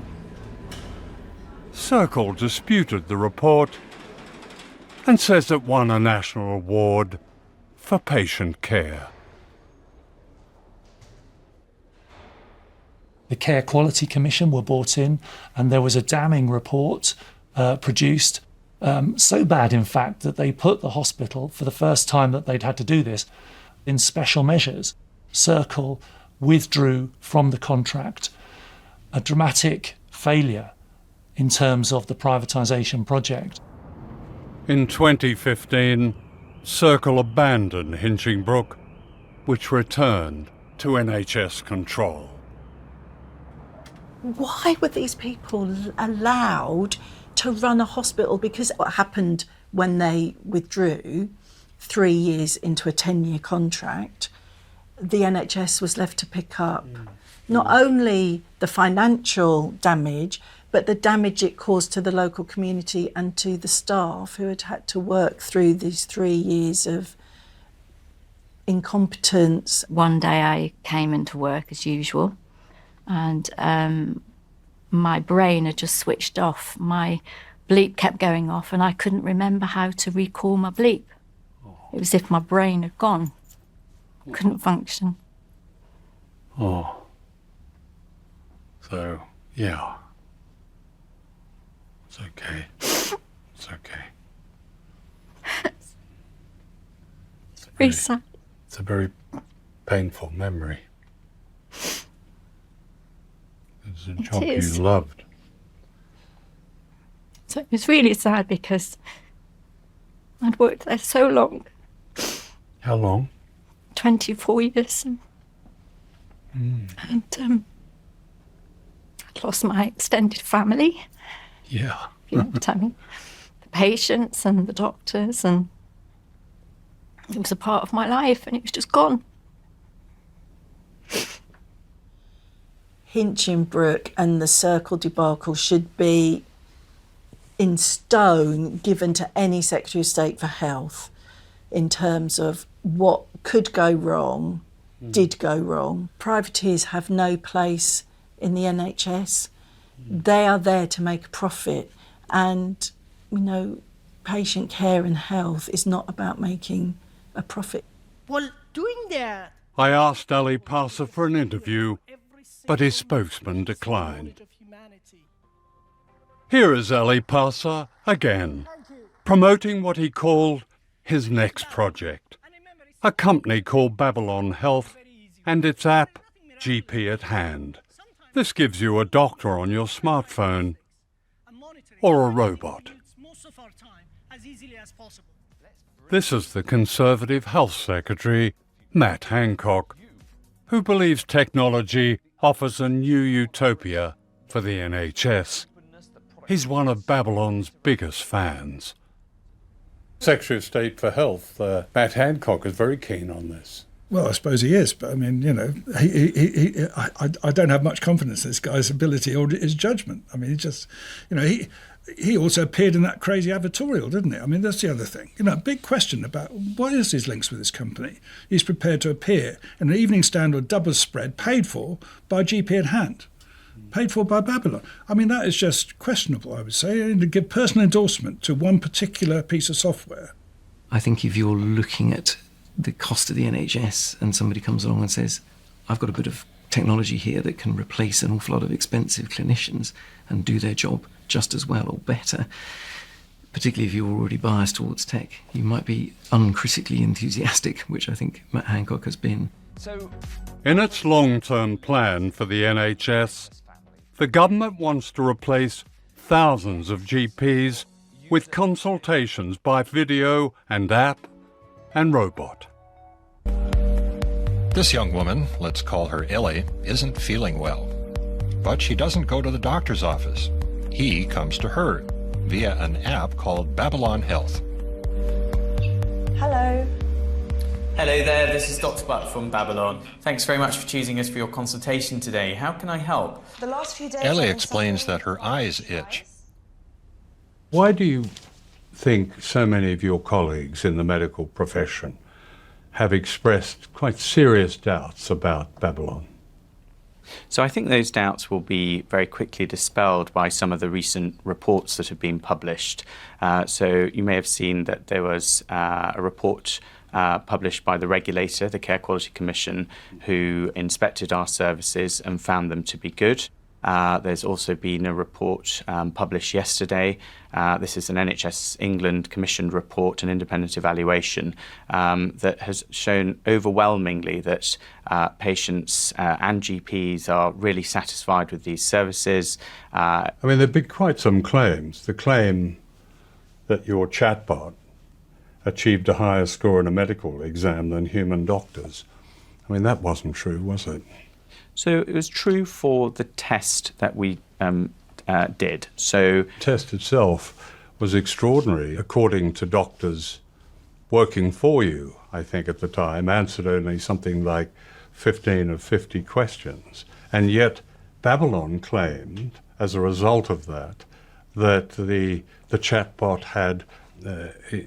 Circle disputed the report and says it won a national award for patient care. The Care Quality Commission were brought in, and there was a damning report produced, so bad in fact that they put the hospital, for the first time that they'd had to do this, in special measures. Circle withdrew from the contract, a dramatic failure in terms of the privatisation project. In 2015, Circle abandoned Hinchingbrook, which returned to NHS control. Why were these people allowed to run a hospital? Because what happened when they withdrew 3 years into a 10-year contract, the NHS was left to pick up not only the financial damage, but the damage it caused to the local community and to the staff who had to work through these 3 years of incompetence. One day I came into work as usual, and my brain had just switched off. My bleep kept going off, and I couldn't remember how to recall my bleep. It was as if my brain had gone. Couldn't function. Oh. So, yeah. It's okay. It's okay. It's very sad. It's a very painful memory. It's a job you loved. So it was really sad because I'd worked there so long. How long? 24 years. And I'd lost my extended family. Yeah. You know what I mean? The patients and the doctors, and it was a part of my life, and it was just gone. Hinchingbrook and the Circle debacle should be in stone given to any Secretary of State for Health in terms of what could go wrong, did go wrong. Privateers have no place in the NHS. They are there to make a profit, and patient care and health is not about making a profit. Well, doing that, I asked Ali Passa for an interview, but his spokesman declined. Here is Ali Passa again, promoting what he called his next project, a company called Babylon Health and its app, GP at Hand. This gives you a doctor on your smartphone or a robot. This is the Conservative Health Secretary, Matt Hancock, who believes technology offers a new utopia for the NHS. He's one of Babylon's biggest fans. Secretary of State for Health, Matt Hancock, is very keen on this. Well, I suppose he is, but I mean, you know, I don't have much confidence in this guy's ability or his judgment. I mean, he just, you know, he also appeared in that crazy advertorial, didn't he? I mean, that's the other thing. You know, a big question about what is his links with this company. He's prepared to appear in an Evening Standard double spread paid for by GP in hand, paid for by Babylon. I mean, that is just questionable, I would say, and to give personal endorsement to one particular piece of software. I think if you're looking at the cost of the NHS and somebody comes along and says, I've got a bit of technology here that can replace an awful lot of expensive clinicians and do their job just as well or better, particularly if you're already biased towards tech, you might be uncritically enthusiastic, which I think Matt Hancock has been. In its long-term plan for the NHS, the government wants to replace thousands of GPs with consultations by video and app and robot. This young woman, let's call her Ellie, isn't feeling well. But she doesn't go to the doctor's office. He comes to her via an app called Babylon Health. Hello. Hello there, this is Dr. Butt from Babylon. Thanks very much for choosing us for your consultation today. How can I help? The last few days Ellie explains that her eyes itch. Why do you think so many of your colleagues in the medical profession have expressed quite serious doubts about Babylon? So I think those doubts will be very quickly dispelled by some of the recent reports that have been published. So you may have seen that there was a report published by the regulator, the Care Quality Commission, who inspected our services and found them to be good. There's also been a report published yesterday. This is an NHS England commissioned report, an independent evaluation that has shown overwhelmingly that patients and GPs are really satisfied with these services. I mean, there have been quite some claims. The claim that your chatbot achieved a higher score in a medical exam than human doctors. I mean, that wasn't true, was it? So it was true for the test that we did. So the test itself was extraordinary. According to doctors working for you, I think at the time, answered only something like 15 of 50 questions. And yet Babylon claimed, as a result of that, that the chatbot had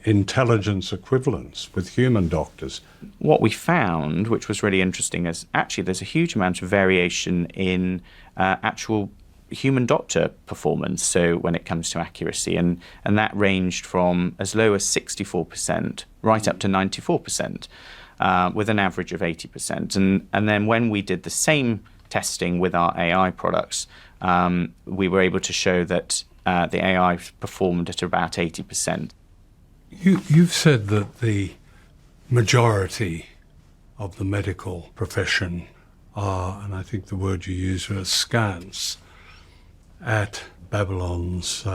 intelligence equivalence with human doctors. What we found, which was really interesting, is actually there's a huge amount of variation in actual human doctor performance, so when it comes to accuracy, and that ranged from as low as 64% right up to 94%, with an average of 80%. And then when we did the same testing with our AI products, we were able to show that the AI performed at about 80%. You've said that the majority of the medical profession are, and I think the word you use, are askance at Babylon's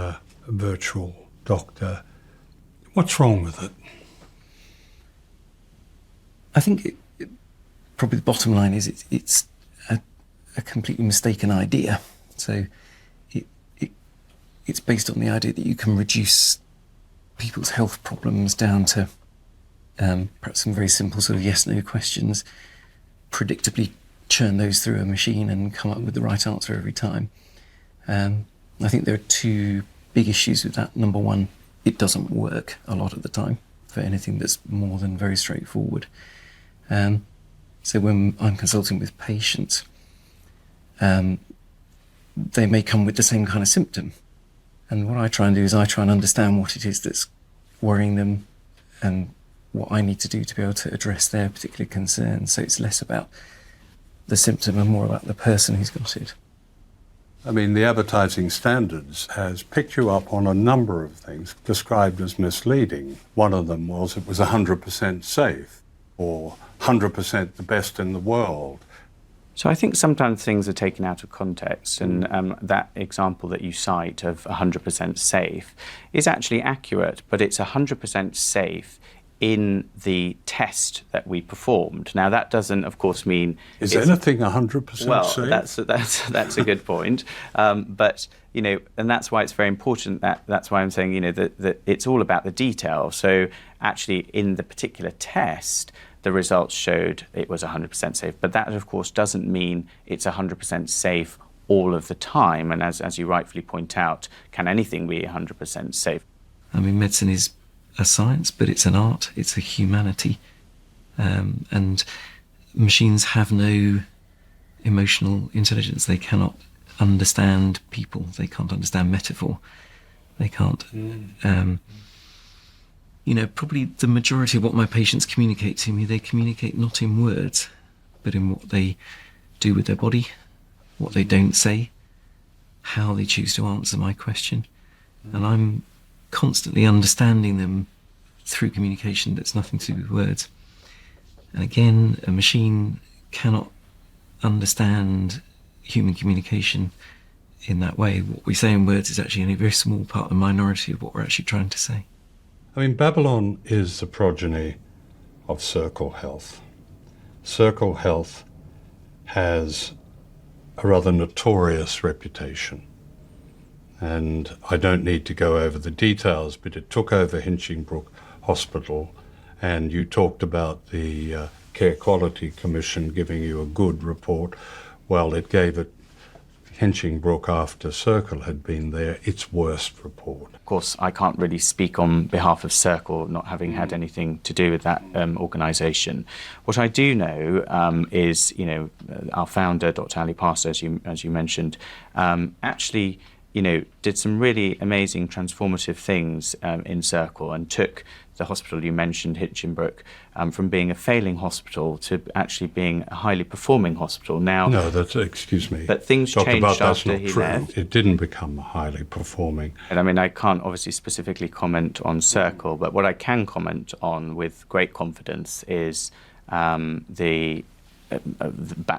virtual doctor. What's wrong with it? I think probably the bottom line is it's a completely mistaken idea. So it's based on the idea that you can reduce people's health problems down to perhaps some very simple sort of yes-no questions, predictably churn those through a machine and come up with the right answer every time. I think there are two big issues with that. Number one, it doesn't work a lot of the time for anything that's more than very straightforward. So when I'm consulting with patients, they may come with the same kind of symptom. And what I try and do is I try and understand what it is that's worrying them and what I need to do to be able to address their particular concerns. So it's less about the symptom and more about the person who's got it. I mean, the advertising standards has picked you up on a number of things described as misleading. One of them was it was 100% safe or 100% the best in the world. So I think sometimes things are taken out of context, and that example that you cite of 100% safe is actually accurate, but it's 100% safe in the test that we performed. Now, that doesn't, of course, mean... Is anything 100% well, safe? That's a good point. But, you know, and that's why it's very important that's why I'm saying, you know, that it's all about the detail. So actually, in the particular test, the results showed it was 100% safe. But that, of course, doesn't mean it's 100% safe all of the time. And as you rightfully point out, can anything be 100% safe? I mean, medicine is a science, but it's an art, it's a humanity. And machines have no emotional intelligence. They cannot understand people. They can't understand metaphor. They can't... you know, probably the majority of what my patients communicate to me, they communicate not in words, but in what they do with their body, what they don't say, how they choose to answer my question. And I'm constantly understanding them through communication that's nothing to do with words. And again, a machine cannot understand human communication in that way. What we say in words is actually only a very small part, a minority of what we're actually trying to say. I mean, Babylon is the progeny of Circle Health. Circle Health has a rather notorious reputation. And I don't need to go over the details, but it took over Hinchingbrooke Hospital, and you talked about the Care Quality Commission giving you a good report. Well, it gave it Hinchingbrooke, after Circle had been there, its worst report. Of course, I can't really speak on behalf of Circle, not having had anything to do with that organisation. What I do know is, you know, our founder, Dr. Ali Passa, as you mentioned, actually, you know, did some really amazing transformative things in Circle and took the hospital you mentioned, Hinchingbrooke, from being a failing hospital to actually being a highly performing hospital. Now, no, that's, excuse me. But things changed after he left. It didn't become highly performing. And I mean, I can't obviously specifically comment on Circle, but what I can comment on with great confidence is the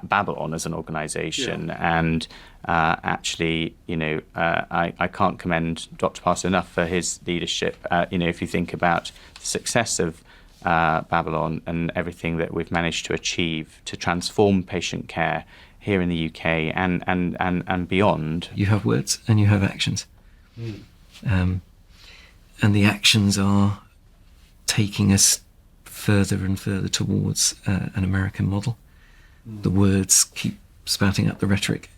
Babylon as an organisation, and actually, you know, I can't commend Dr. Passa enough for his leadership. You know, if you think about the success of Babylon and everything that we've managed to achieve to transform patient care here in the UK and beyond. You have words and you have actions. And the actions are taking us further and further towards an American model. The words keep spouting out the rhetoric,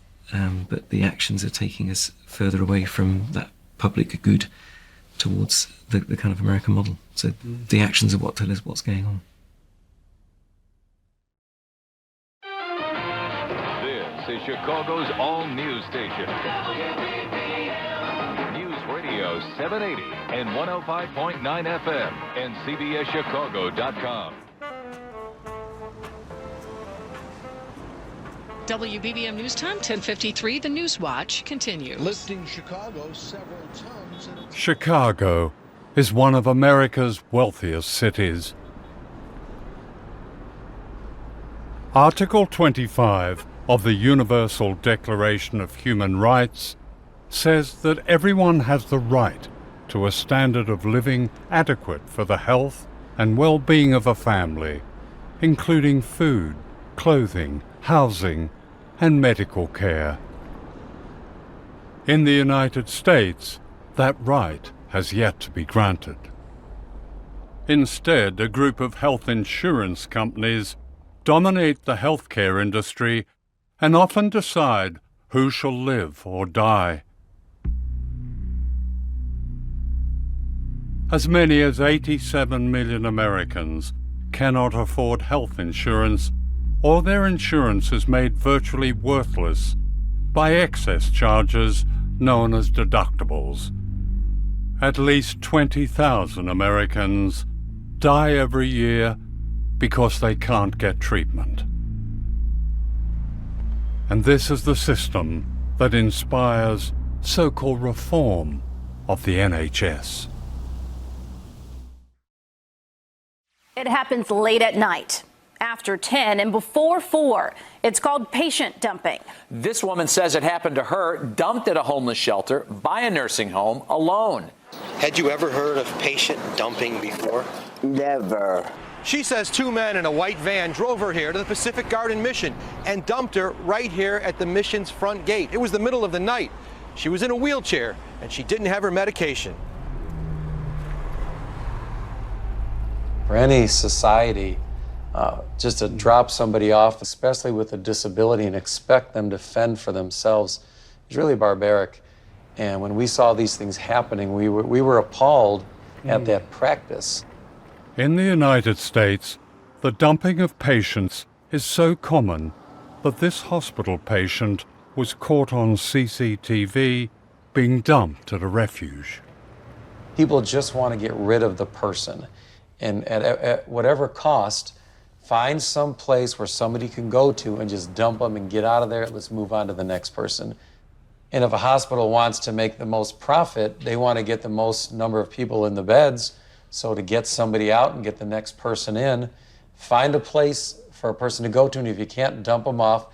but the actions are taking us further away from that public good towards the kind of American model. So the actions are what tell us what's going on. This is Chicago's all-news station. News Radio 780 and 105.9 FM and CBSChicago.com. WBBM News Time, 10:53. The News Watch continues. Lifting Chicago several tons. Chicago is one of America's wealthiest cities. Article 25 of the Universal Declaration of Human Rights says that everyone has the right to a standard of living adequate for the health and well-being of a family, including food, clothing, housing, and medical care. In the United States, that right has yet to be granted. Instead, a group of health insurance companies dominate the healthcare industry and often decide who shall live or die. As many as 87 million Americans cannot afford health insurance, or their insurance is made virtually worthless by excess charges known as deductibles. At least 20,000 Americans die every year because they can't get treatment. And this is the system that inspires so-called reform of the NHS. It happens late at night. after 10 and before 4. It's called patient dumping. This woman says it happened to her, dumped at a homeless shelter by a nursing home alone. Had you ever heard of patient dumping before? Never. She says 2 men in a white van drove her here to the Pacific Garden Mission and dumped her right here at the mission's front gate. It was the middle of the night. She was in a wheelchair and she didn't have her medication. For any society, just to drop somebody off, especially with a disability, and expect them to fend for themselves is really barbaric. And when we saw these things happening, we were appalled at that practice. In the United States, the dumping of patients is so common that this hospital patient was caught on CCTV being dumped at a refuge. People just want to get rid of the person, and at whatever cost, find some place where somebody can go to and just dump them and get out of there. Let's move on to the next person. And if a hospital wants to make the most profit, they want to get the most number of people in the beds. So to get somebody out and get the next person in, find a place for a person to go to, and if you can't, dump them off,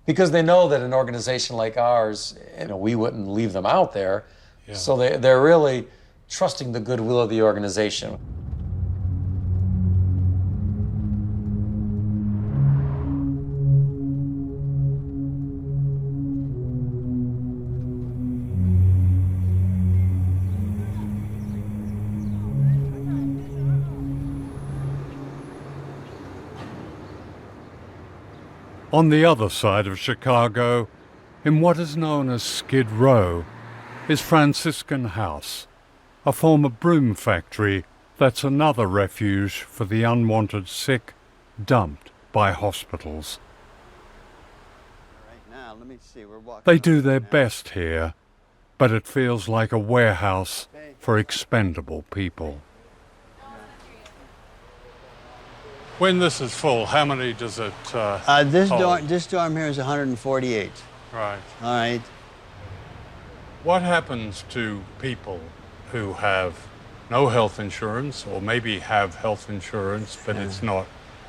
because they know that an organization like ours, we wouldn't leave them out there. Yeah. So they're really trusting the goodwill of the organization. On the other side of Chicago, in what is known as Skid Row, is Franciscan House, a former broom factory that's another refuge for the unwanted sick dumped by hospitals. They do their best here, but it feels like a warehouse for expendable people. When this is full, how many does it hold? This dorm here is 148. Right. All right. What happens to people who have no health insurance, or maybe have health insurance, but it's not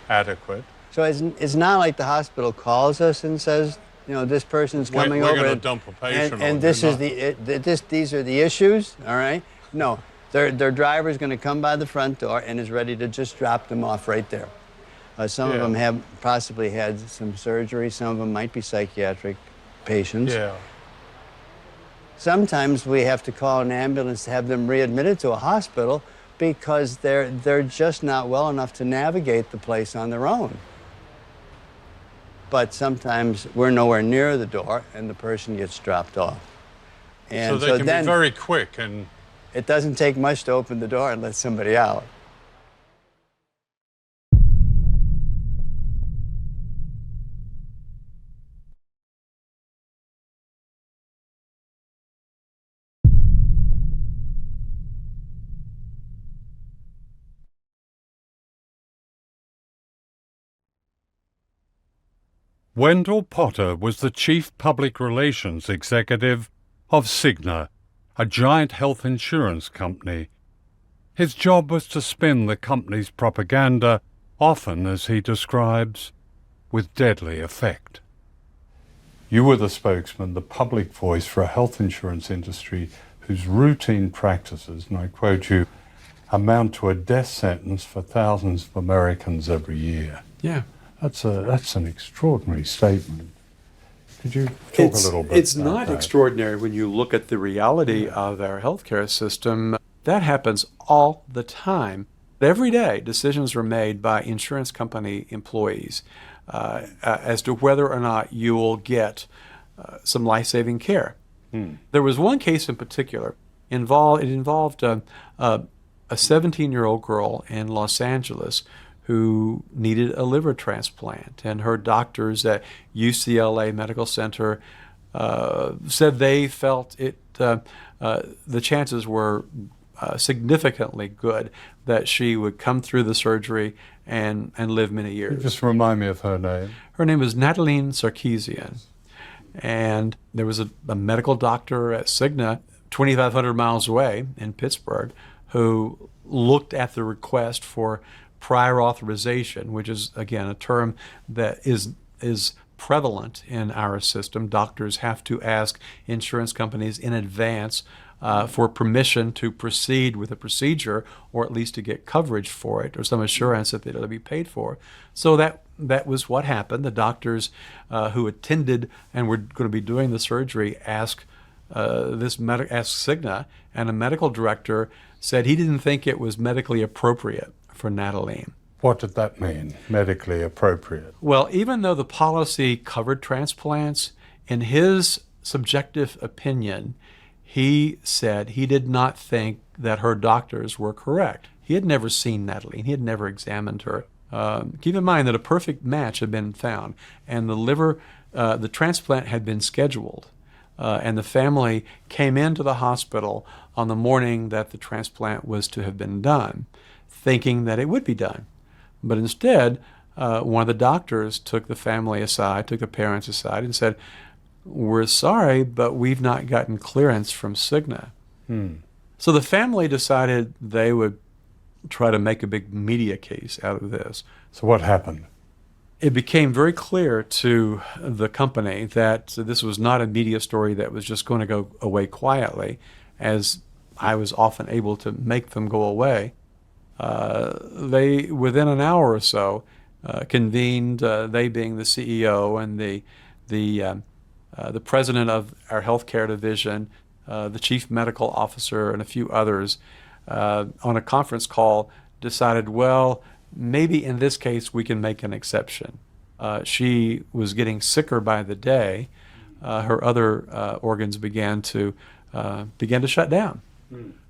adequate? So it's not like the hospital calls us and says, this person's coming over. We're going to dump a patient. And this is these are the issues. All right. No, their driver's going to come by the front door and is ready to just drop them off right there. Some of them have possibly had some surgery. Some of them might be psychiatric patients. Yeah. Sometimes we have to call an ambulance to have them readmitted to a hospital because they're just not well enough to navigate the place on their own. But sometimes we're nowhere near the door and the person gets dropped off. And so they can be very quick, and it doesn't take much to open the door and let somebody out. Wendell Potter was the chief public relations executive of Cigna, a giant health insurance company. His job was to spin the company's propaganda, often, as he describes, with deadly effect. You were the spokesman, the public voice for a health insurance industry whose routine practices, and I quote you, amount to a death sentence for thousands of Americans every year. Yeah. That's an extraordinary statement. Could you talk a little bit It's about not that? extraordinary when you look at the reality of our healthcare system. That happens all the time. Every day, decisions are made by insurance company employees as to whether or not you will get some life-saving care. There was one case in particular. It involved a 17-year-old girl in Los Angeles who needed a liver transplant, and her doctors at UCLA Medical Center said they felt the chances were significantly good that she would come through the surgery and live many years. Just remind me of her name. Her name is Natalie Sarkeesian, and there was a medical doctor at Cigna 2,500 miles away in Pittsburgh who looked at the request for prior authorization, which is, again, a term that is prevalent in our system. Doctors have to ask insurance companies in advance for permission to proceed with a procedure, or at least to get coverage for it, or some assurance that it'll be paid for. So that was what happened. The doctors who attended and were going to be doing the surgery asked Cigna, and a medical director said he didn't think it was medically appropriate for Natalie. What did that mean, medically appropriate? Well, even though the policy covered transplants, in his subjective opinion, he said he did not think that her doctors were correct. He had never seen Natalie. He had never examined her. Keep in mind that a perfect match had been found, and the transplant had been scheduled. And the family came into the hospital on the morning that the transplant was to have been done, thinking that it would be done. But instead, one of the doctors took the family aside, took the parents aside, and said, "We're sorry, but we've not gotten clearance from Cigna." So the family decided they would try to make a big media case out of this. So what happened? It became very clear to the company that this was not a media story that was just going to go away quietly, as I was often able to make them go away. They, within an hour or so, convened, they being the CEO and the president of our healthcare division, the chief medical officer, and a few others, on a conference call, decided, well, maybe in this case we can make an exception. She was getting sicker by the day. Her other organs began to shut down,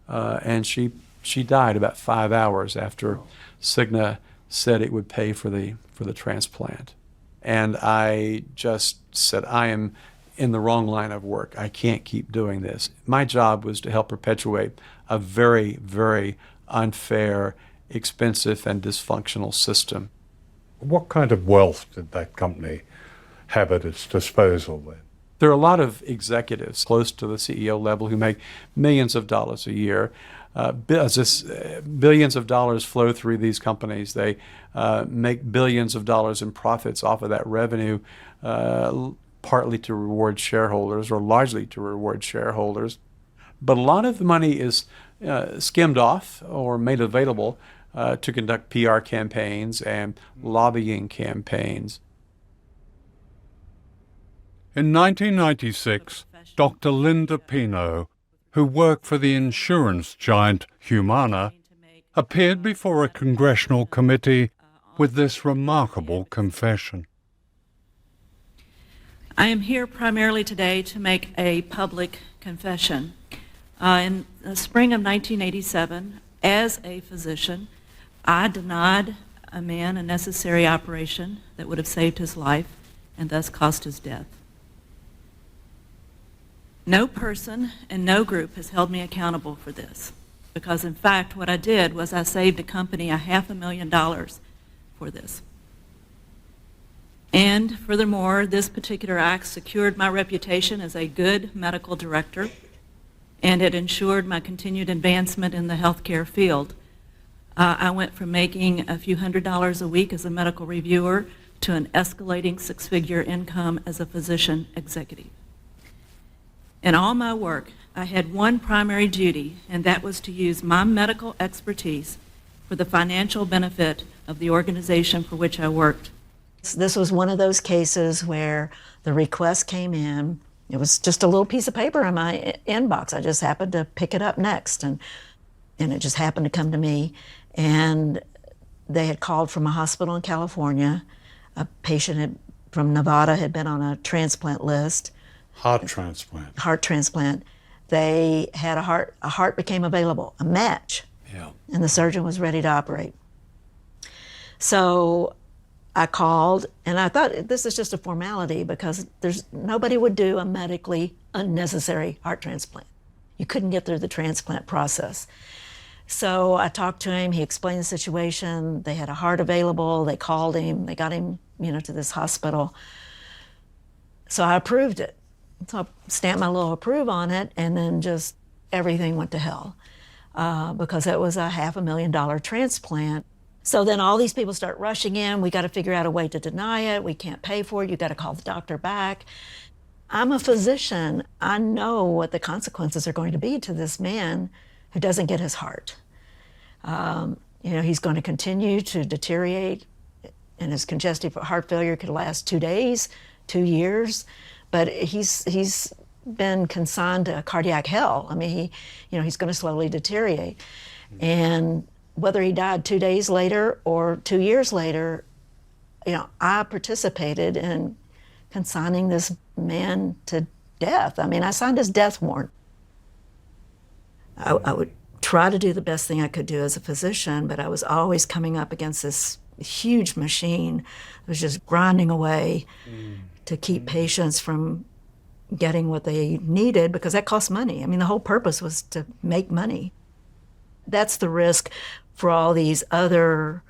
and she died about 5 hours after Cigna said it would pay for the transplant. And I just said, I am in the wrong line of work. I can't keep doing this. My job was to help perpetuate a very, very unfair, expensive, and dysfunctional system. What kind of wealth did that company have at its disposal then? There are a lot of executives close to the CEO level who make millions of dollars a year. Billions of dollars flow through these companies. They make billions of dollars in profits off of that revenue, partly to reward shareholders, or largely to reward shareholders. But a lot of the money is skimmed off or made available to conduct PR campaigns and lobbying campaigns. In 1996, Dr. Linda Pino, who worked for the insurance giant Humana, appeared before a congressional committee with this remarkable confession. I am here primarily today to make a public confession. In the spring of 1987, as a physician, I denied a man a necessary operation that would have saved his life and thus caused his death. No person and no group has held me accountable for this, because in fact what I did was I saved a company $500,000 for this. And furthermore, this particular act secured my reputation as a good medical director, and it ensured my continued advancement in the healthcare field. I went from making a few $100s a week as a medical reviewer to an escalating six-figure income as a physician executive. In all my work, I had one primary duty, and that was to use my medical expertise for the financial benefit of the organization for which I worked. This was one of those cases where the request came in. It was just a little piece of paper in my inbox. I just happened to pick it up next, and it just happened to come to me. And they had called from a hospital in California. A patient from Nevada had been on a transplant list. Heart transplant. Heart transplant. They had a heart became available, a match. Yeah. And the surgeon was ready to operate. So I called, and I thought this is just a formality because nobody would do a medically unnecessary heart transplant. You couldn't get through the transplant process. So I talked to him, he explained the situation, they had a heart available, they called him, they got him, to this hospital. So I approved it. So I stamped my little approve on it, and then just everything went to hell because it was a $500,000 transplant. So then all these people start rushing in. We got to figure out a way to deny it. We can't pay for it. You got to call the doctor back. I'm a physician. I know what the consequences are going to be to this man who doesn't get his heart. He's going to continue to deteriorate, and his congestive heart failure could last 2 days, 2 years, but he's been consigned to cardiac hell. I mean, he's going to slowly deteriorate. And whether he died 2 days later or 2 years later, I participated in consigning this man to death. I mean, I signed his death warrant. I would try to do the best thing I could do as a physician, but I was always coming up against this huge machine that was just grinding away to keep patients from getting what they needed, because that costs money. I mean, the whole purpose was to make money. That's the risk for all these other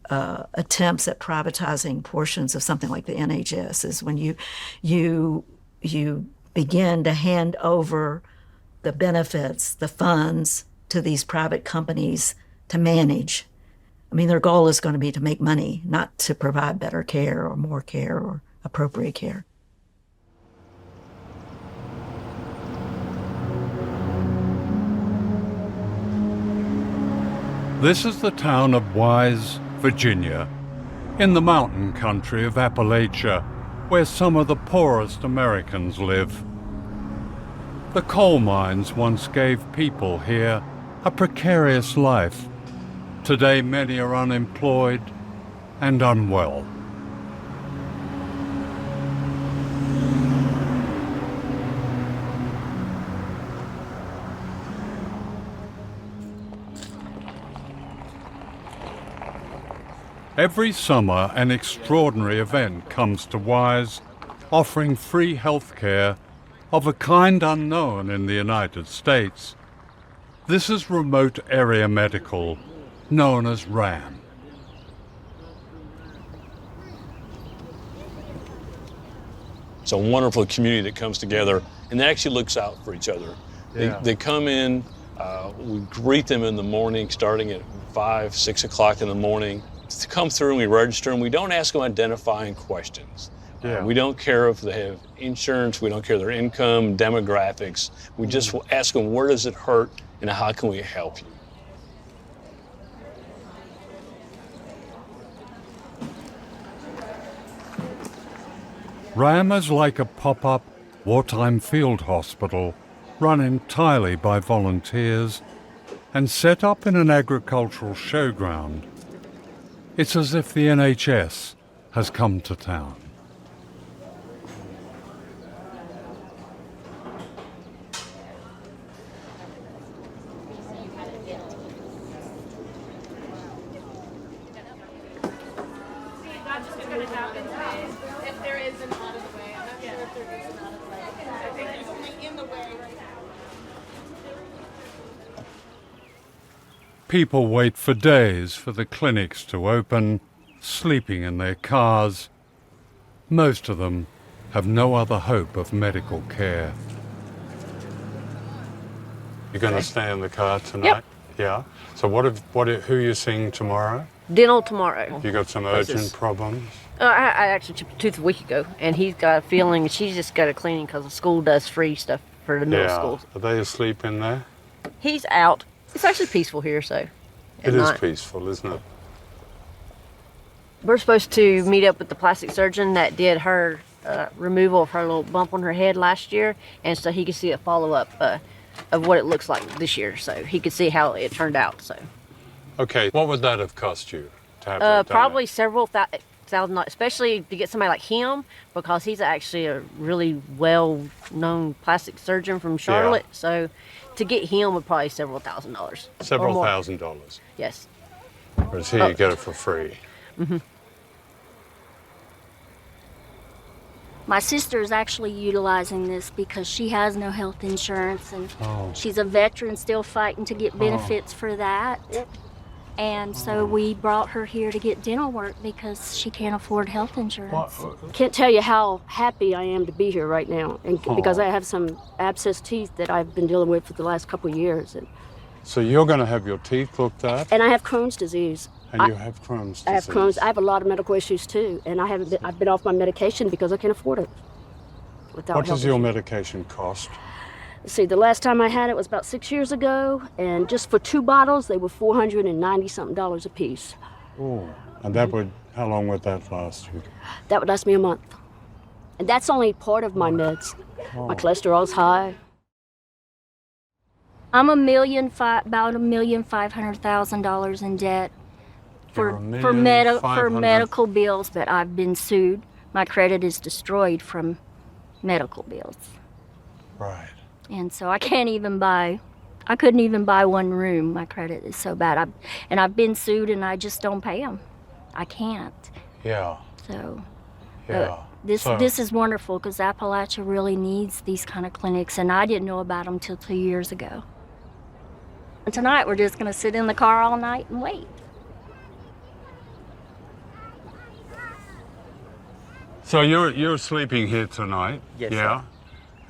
attempts at privatizing portions of something like the NHS, is when you begin to hand over the benefits, the funds, to these private companies to manage. I mean, their goal is going to be to make money, not to provide better care or more care or appropriate care. This is the town of Wise, Virginia, in the mountain country of Appalachia, where some of the poorest Americans live. The coal mines once gave people here a precarious life. Today, many are unemployed and unwell. Every summer, an extraordinary event comes to Wise, offering free health care of a kind unknown in the United States. This is Remote Area Medical, known as RAM. It's a wonderful community that comes together and actually looks out for each other. Yeah. They come in, we greet them in the morning, starting at 5, 6 o'clock in the morning. To come through and we register them. We don't ask them identifying questions. Yeah. We don't care if they have insurance, we don't care their income, demographics. We just ask them, where does it hurt and how can we help you? RAM is like a pop-up wartime field hospital run entirely by volunteers and set up in an agricultural showground. It's as if the NHS has come to town. People wait for days for the clinics to open, sleeping in their cars. Most of them have no other hope of medical care. You're going to stay in the car tonight? Yep. Yeah. So who are you seeing tomorrow? Dental tomorrow. You got some urgent problems? I actually chipped a tooth a week ago, and he's got a feeling she's just got a cleaning because the school does free stuff for the middle schools. Are they asleep in there? He's out. It's actually peaceful here, so. It is peaceful, isn't it? We're supposed to meet up with the plastic surgeon that did her removal of her little bump on her head last year, and so he could see a follow-up of what it looks like this year, so he could see how it turned out. So. Okay, what would that have cost you to have that done? Probably several thousand, especially to get somebody like him, because he's actually a really well-known plastic surgeon from Charlotte. Yeah. So to get him would probably several $1,000s. Several $1,000s? Yes. Whereas here you get it for free. Mm-hmm. My sister is actually utilizing this because she has no health insurance, and she's a veteran still fighting to get benefits for that. And so we brought her here to get dental work because she can't afford health insurance. Can't tell you how happy I am to be here right now, and because I have some abscessed teeth that I've been dealing with for the last couple of years. So you're going to have your teeth looked at? And I have Crohn's disease. And you have Crohn's disease. I have Crohn's. I have a lot of medical issues too, and I've been off my medication because I can't afford it. What does your medication cost? See, the last time I had it was about 6 years ago, and just for 2 bottles, they were $490-something a piece. Oh, and that would, how long would that last you? That would last me a month. And that's only part of my meds. My cholesterol's high. I'm about $1,500,000 in debt for medical bills, but I've been sued. My credit is destroyed from medical bills. Right. And so I couldn't even buy one room. My credit is so bad. I've been sued and I just don't pay them. I can't. Yeah. So yeah. This is wonderful because Appalachia really needs these kind of clinics, and I didn't know about them till 2 years ago. And tonight we're just going to sit in the car all night and wait. So you're sleeping here tonight? Yes, yeah. Sir.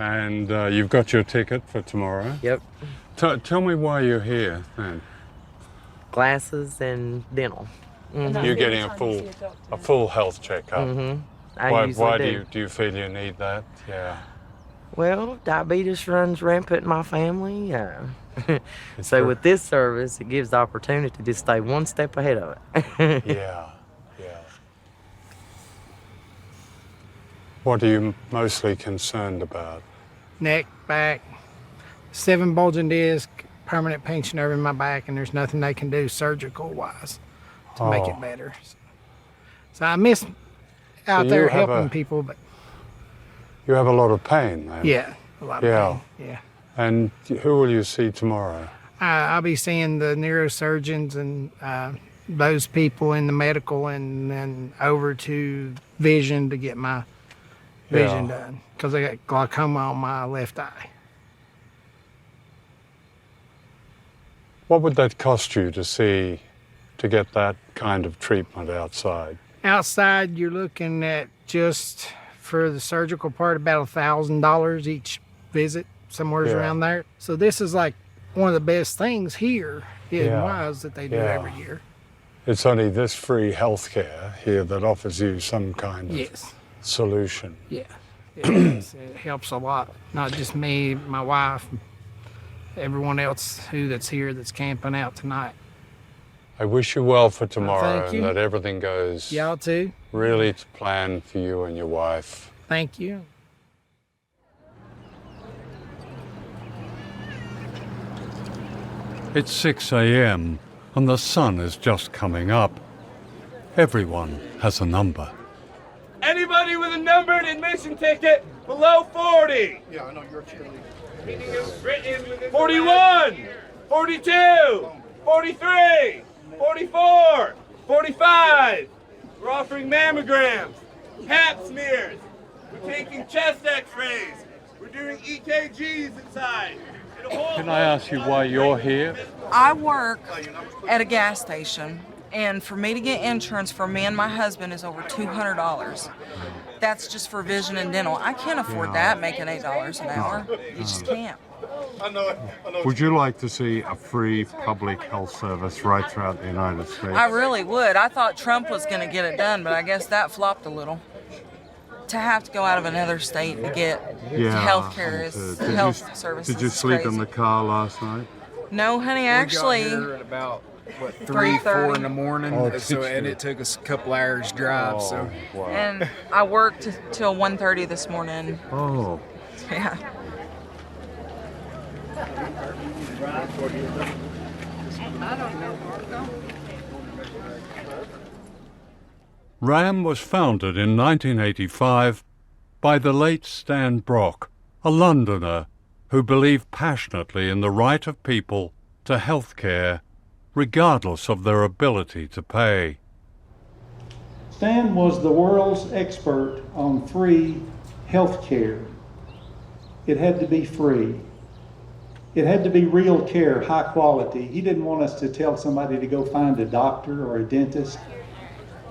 And you've got your ticket for tomorrow? Yep. Tell me why you're here then. Glasses and dental. Mm-hmm. You're getting a full health checkup. Mm-hmm. Why do you feel you need that? Yeah. Well, diabetes runs rampant in my family. So with this service, it gives the opportunity to stay one step ahead of it. Yeah. What are you mostly concerned about? Neck, back, 7 bulging disc, permanent pinch nerve in my back, and there's nothing they can do surgical-wise to make it better. So I miss out there helping people, but... You have a lot of pain, then? Yeah, a lot of pain, yeah. And who will you see tomorrow? I'll be seeing the neurosurgeons and those people in the medical, and then over to vision to get my vision done, because I got glaucoma on my left eye. What would that cost you to get that kind of treatment outside? Outside, you're looking at just for the surgical part about $1,000 each visit, somewhere around there. So this is like one of the best things here in Wise that they do every year. It's only this free healthcare here that offers you some kind of solution. Yeah, it helps a lot. Not just me, my wife, everyone else that's here that's camping out tonight. I wish you well for tomorrow Thank you. and that everything goes Y'all too. really to plan for you and your wife. Thank you. It's 6 a.m. and the sun is just coming up. Everyone has a number. Anybody with a numbered admission ticket below 40? Yeah, I know you're a cheerleader. 41, 42, 43, 44, 45. We're offering mammograms, pap smears. We're taking chest x-rays. We're doing EKGs inside. Can I ask you why you're here? I work at a gas station, and for me to get insurance for me and my husband is over $200. That's just for vision and dental. I can't afford that making $8 an hour. You just can't. Would you like to see a free public health service right throughout the United States? I really would. I thought Trump was going to get it done, but I guess that flopped a little. To have to go out of another state to get health care services. Did you sleep in the car last night? No, honey, actually. We got here at about 3, 4 in the morning, and it took us a couple hours drive. So. Wow. And I worked till 1:30 this morning. Oh. Yeah. RAM was founded in 1985 by the late Stan Brock, a Londoner who believed passionately in the right of people to health care, regardless of their ability to pay. Stan was the world's expert on free health care. It had to be free. It had to be real care, high quality. He didn't want us to tell somebody to go find a doctor or a dentist.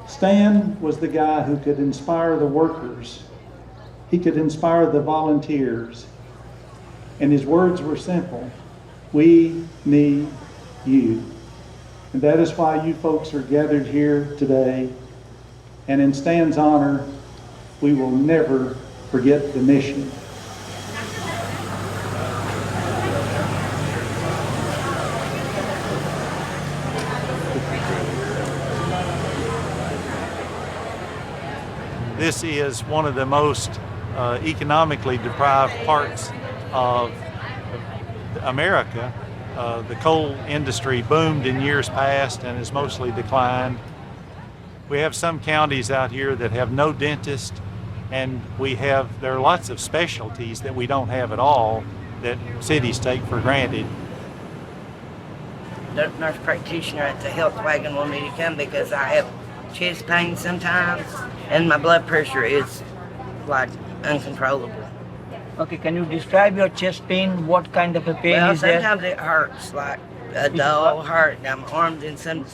Stan was the guy who could inspire the workers. He could inspire the volunteers. And his words were simple. We need you. And that is why you folks are gathered here today. And in Stan's honor, we will never forget the mission. This is one of the most economically deprived parts of America. The coal industry boomed in years past and has mostly declined. We have some counties out here that have no dentist, and there are lots of specialties that we don't have at all that cities take for granted. The nurse practitioner at the health wagon wanted me to come because I have chest pain sometimes, and my blood pressure is like uncontrollable. Okay, can you describe your chest pain? What kind of a pain Well, is there? sometimes it hurts like a dull hurt. I'm armed in some,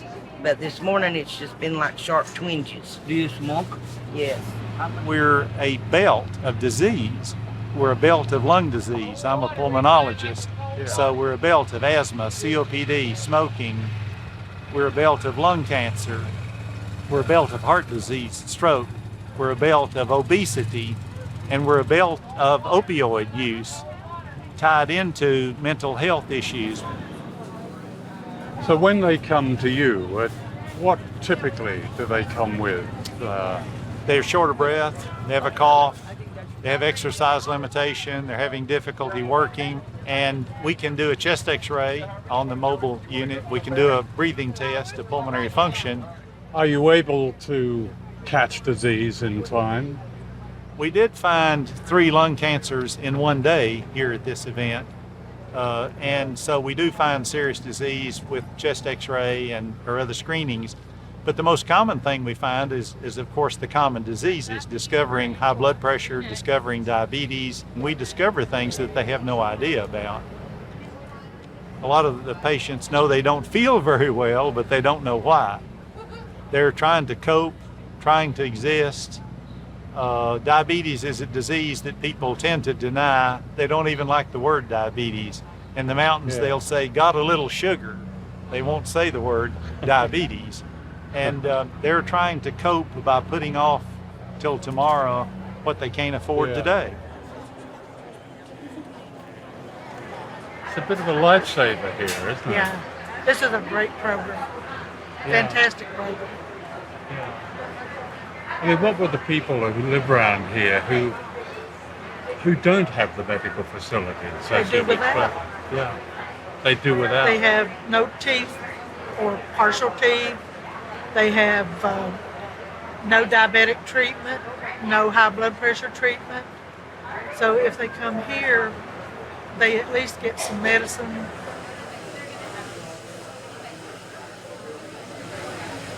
but this morning it's just been like sharp twinges. Do you smoke? Yes. We're a belt of disease. We're a belt of lung disease. I'm a pulmonologist, so we're a belt of asthma, COPD, smoking. We're a belt of lung cancer. We're a belt of heart disease, stroke. We're a belt of obesity, and we're a belt of opioid use tied into mental health issues. So when they come to you, what typically do they come with? They're short of breath, they have a cough, they have exercise limitation, they're having difficulty working, and we can do a chest x-ray on the mobile unit. We can do a breathing test, a pulmonary function. Are you able to catch disease in time? We did find 3 lung cancers in one day here at this event. And so we do find serious disease with chest x-ray or other screenings. But the most common thing we find is of course the common diseases, discovering high blood pressure, discovering diabetes. We discover things that they have no idea about. A lot of the patients know they don't feel very well, but they don't know why. They're trying to cope, trying to exist. Diabetes is a disease that people tend to deny. They don't even like the word diabetes. In the mountains, they'll say, got a little sugar. They won't say the word diabetes. And they're trying to cope by putting off till tomorrow what they can't afford today. It's a bit of a lifesaver here, isn't it? Yeah, this is a great program. Fantastic program. I mean, what were the people who live around here who don't have the medical facilities? They do without. Yeah, they do without. They have no teeth or partial teeth. They have no diabetic treatment, no high blood pressure treatment. So if they come here, they at least get some medicine.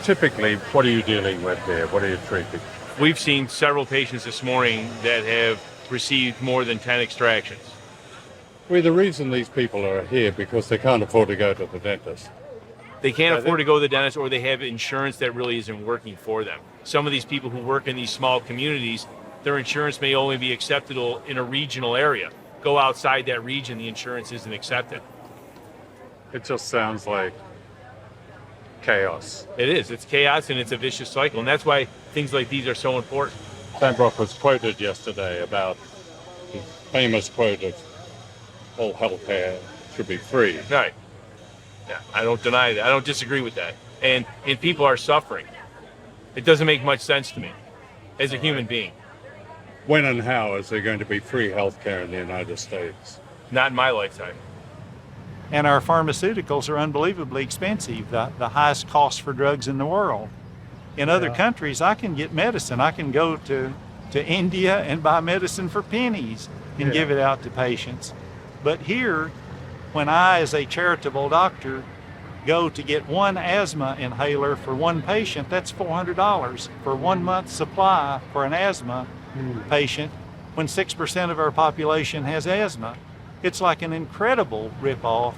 Typically, what are you dealing with here? What are you treating? We've seen several patients this morning that have received more than 10 extractions. Well, the reason these people are here because they can't afford to go to the dentist. They can't afford to go to the dentist, or they have insurance that really isn't working for them. Some of these people who work in these small communities, their insurance may only be acceptable in a regional area. Go outside that region, the insurance isn't accepted. It just sounds like chaos. It is. It's chaos, and it's a vicious cycle, and that's why things like these are so important. Sandbrook was quoted yesterday about the famous quote of all healthcare should be free. Right. Yeah, I don't deny that. I don't disagree with that. And people are suffering. It doesn't make much sense to me as a human being. When and how is there going to be free healthcare in the United States? Not in my lifetime. And our pharmaceuticals are unbelievably expensive, the highest cost for drugs in the world. In other countries, I can get medicine. I can go to India and buy medicine for pennies and give it out to patients. But here, when I, as a charitable doctor, go to get one asthma inhaler for one patient, that's $400 for 1 month's supply for an asthma patient, when 6% of our population has asthma. It's like an incredible ripoff.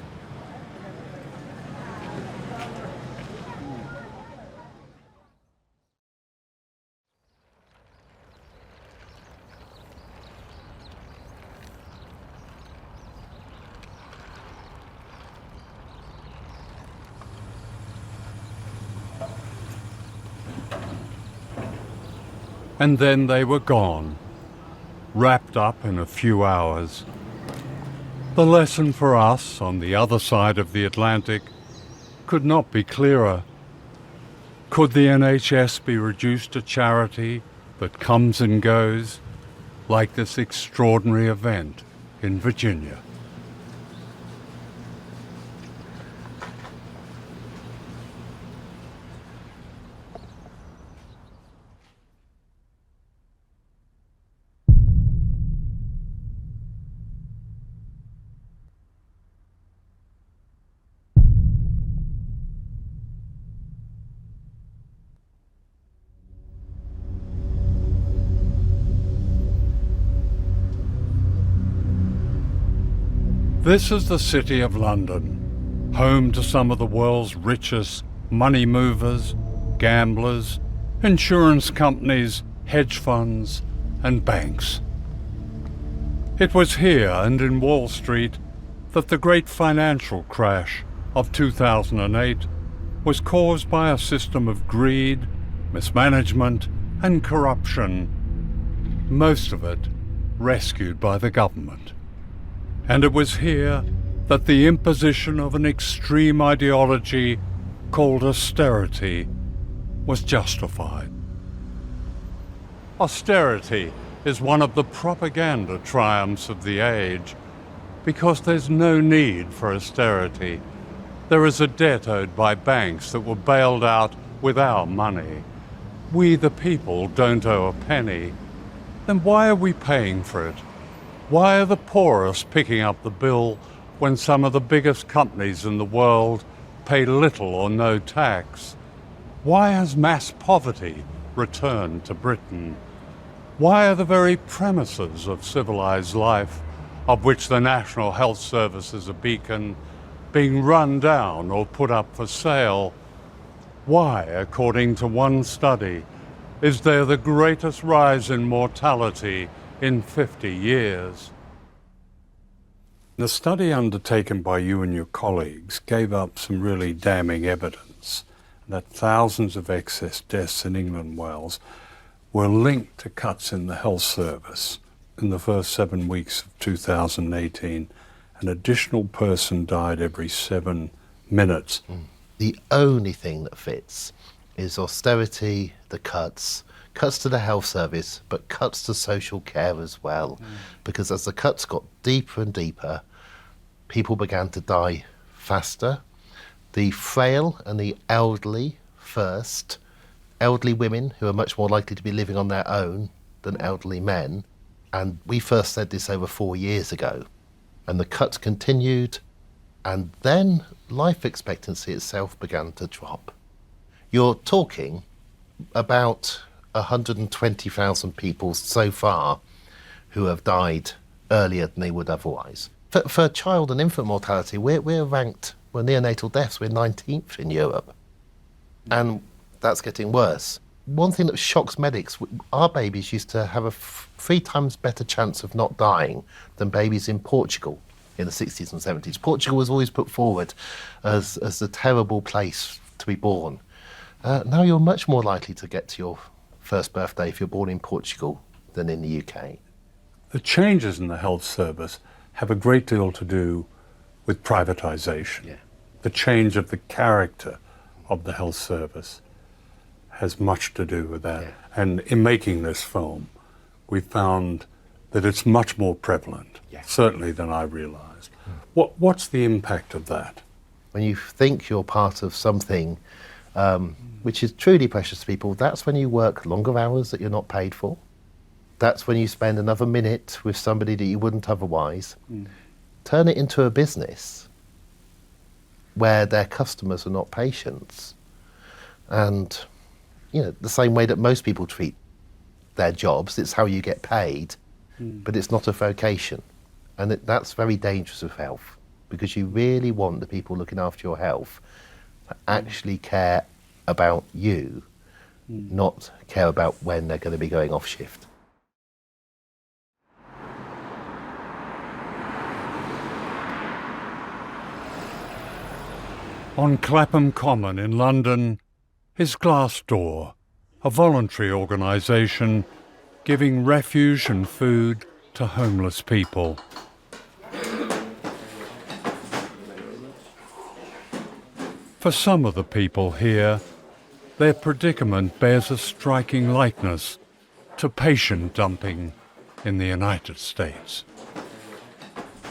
and then they were gone, wrapped up in a few hours. The lesson for us on the other side of the Atlantic could not be clearer. Could the NHS be reduced to charity that comes and goes, like this extraordinary event in Virginia? This is the City of London, home to some of the world's richest money movers, gamblers, insurance companies, hedge funds, and banks. It was here and in Wall Street that the great financial crash of 2008 was caused by a system of greed, mismanagement, and corruption, most of it rescued by the government. And it was here that the imposition of an extreme ideology called austerity was justified. Austerity is one of the propaganda triumphs of the age because there's no need for austerity. There is a debt owed by banks that were bailed out with our money. We, the people, don't owe a penny. Then why are we paying for it? Why are the poorest picking up the bill when some of the biggest companies in the world pay little or no tax? Why has mass poverty returned to Britain? Why are the very premises of civilized life, of which the National Health Service is a beacon, being run down or put up for sale? Why, according to one study, is there the greatest rise in mortality in 50 years? The study undertaken by you and your colleagues gave up some really damning evidence that thousands of excess deaths in England and Wales were linked to cuts in the health service. In the first 7 weeks of 2018, an additional person died every 7 minutes. The only thing that fits is austerity, the cuts to the health service, but cuts to social care as well. Because as the cuts got deeper and deeper, people began to die faster. The frail and the elderly first, elderly women who are much more likely to be living on their own than elderly men. And we first said this over 4 years ago. And the cuts continued, and then life expectancy itself began to drop. You're talking about 120,000 people so far who have died earlier than they would otherwise. For child and infant mortality, we're ranked, well, neonatal deaths, we're 19th in Europe. And that's getting worse. One thing that shocks medics, our babies used to have a 3 times better chance of not dying than babies in Portugal in the 60s and 70s. Portugal was always put forward as a terrible place to be born. Now you're much more likely to get to your first birthday if you're born in Portugal than in the UK. The changes in the health service have a great deal to do with privatization. Yeah. The change of the character of the health service has much to do with that. Yeah. And in making this film, we found that it's much more prevalent, certainly than I realized. What's the impact of that? When you think you're part of something which is truly precious to people, that's when you work longer hours that you're not paid for. That's when you spend another minute with somebody that you wouldn't otherwise. Turn it into a business where their customers are not patients. And, you know, the same way that most people treat their jobs, it's how you get paid, but it's not a vocation. And that's very dangerous with health, because you really want the people looking after your health to actually care about you, not care about when they're going to be going off shift. On Clapham Common in London is Glassdoor, a voluntary organisation giving refuge and food to homeless people. For some of the people here, their predicament bears a striking likeness to patient dumping in the United States.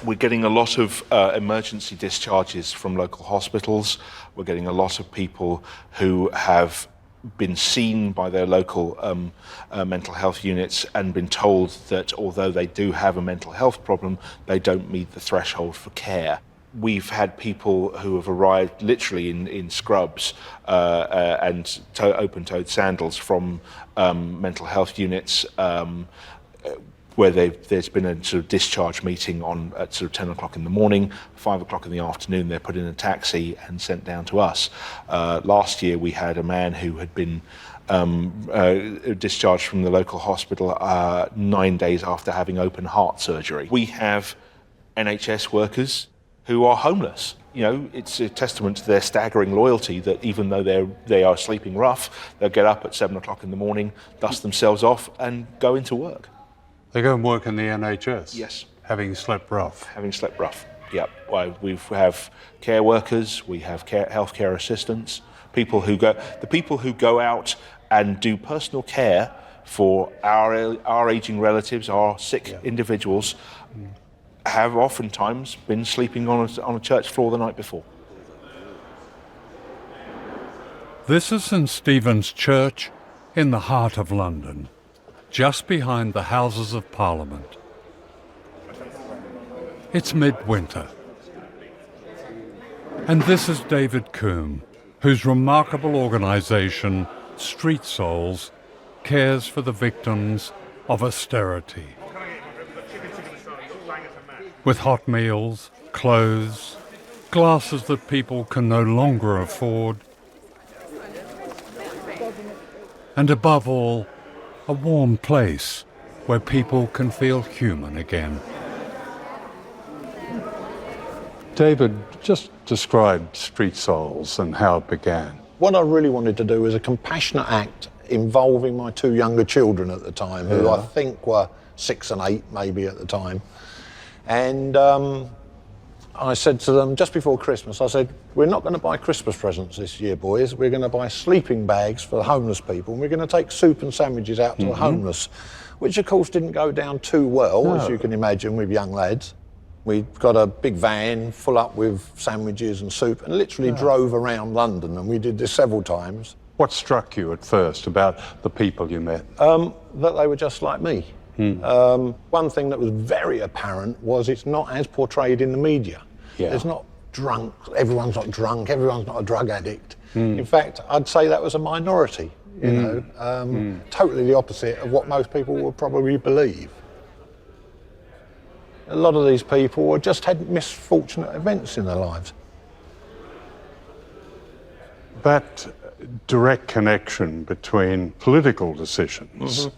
We're getting a lot of emergency discharges from local hospitals. We're getting a lot of people who have been seen by their local mental health units and been told that although they do have a mental health problem, they don't meet the threshold for care. We've had people who have arrived literally in scrubs and open-toed sandals from mental health units where there's been a sort of discharge meeting at sort of 10 o'clock in the morning, 5 o'clock in the afternoon, they're put in a taxi and sent down to us. Last year we had a man who had been discharged from the local hospital 9 days after having open heart surgery. We have NHS workers who are homeless. You know, it's a testament to their staggering loyalty that even though they are sleeping rough, they'll get up at 7 o'clock in the morning, dust themselves off and go into work. They go and work in the NHS? Yes. Having slept rough? Having slept rough, yep. We have care workers, we have healthcare assistants, people who go out and do personal care for our ageing relatives, our sick individuals, have oftentimes been sleeping on a church floor the night before. This is St Stephen's Church in the heart of London, just behind the Houses of Parliament. It's midwinter. And this is David Coombe, whose remarkable organisation, Street Souls, cares for the victims of austerity. With hot meals, clothes, glasses that people can no longer afford, and above all, a warm place where people can feel human again. David, just describe Street Souls and how it began. What I really wanted to do was a compassionate act involving my two younger children at the time, who I think were 6 and 8 maybe at the time. And I said to them just before Christmas, I said, we're not going to buy Christmas presents this year, boys. We're going to buy sleeping bags for the homeless people, and we're going to take soup and sandwiches out to the homeless, which of course didn't go down too well, as you can imagine, with young lads. We got a big van full up with sandwiches and soup and literally drove around London, and we did this several times. What struck you at first about the people you met? That they were just like me. One thing that was very apparent was it's not as portrayed in the media. There's not drunk, everyone's not drunk, everyone's not a drug addict. In fact, I'd say that was a minority, you know, totally the opposite of what most people would probably believe. A lot of these people just had misfortunate events in their lives. That direct connection between political decisions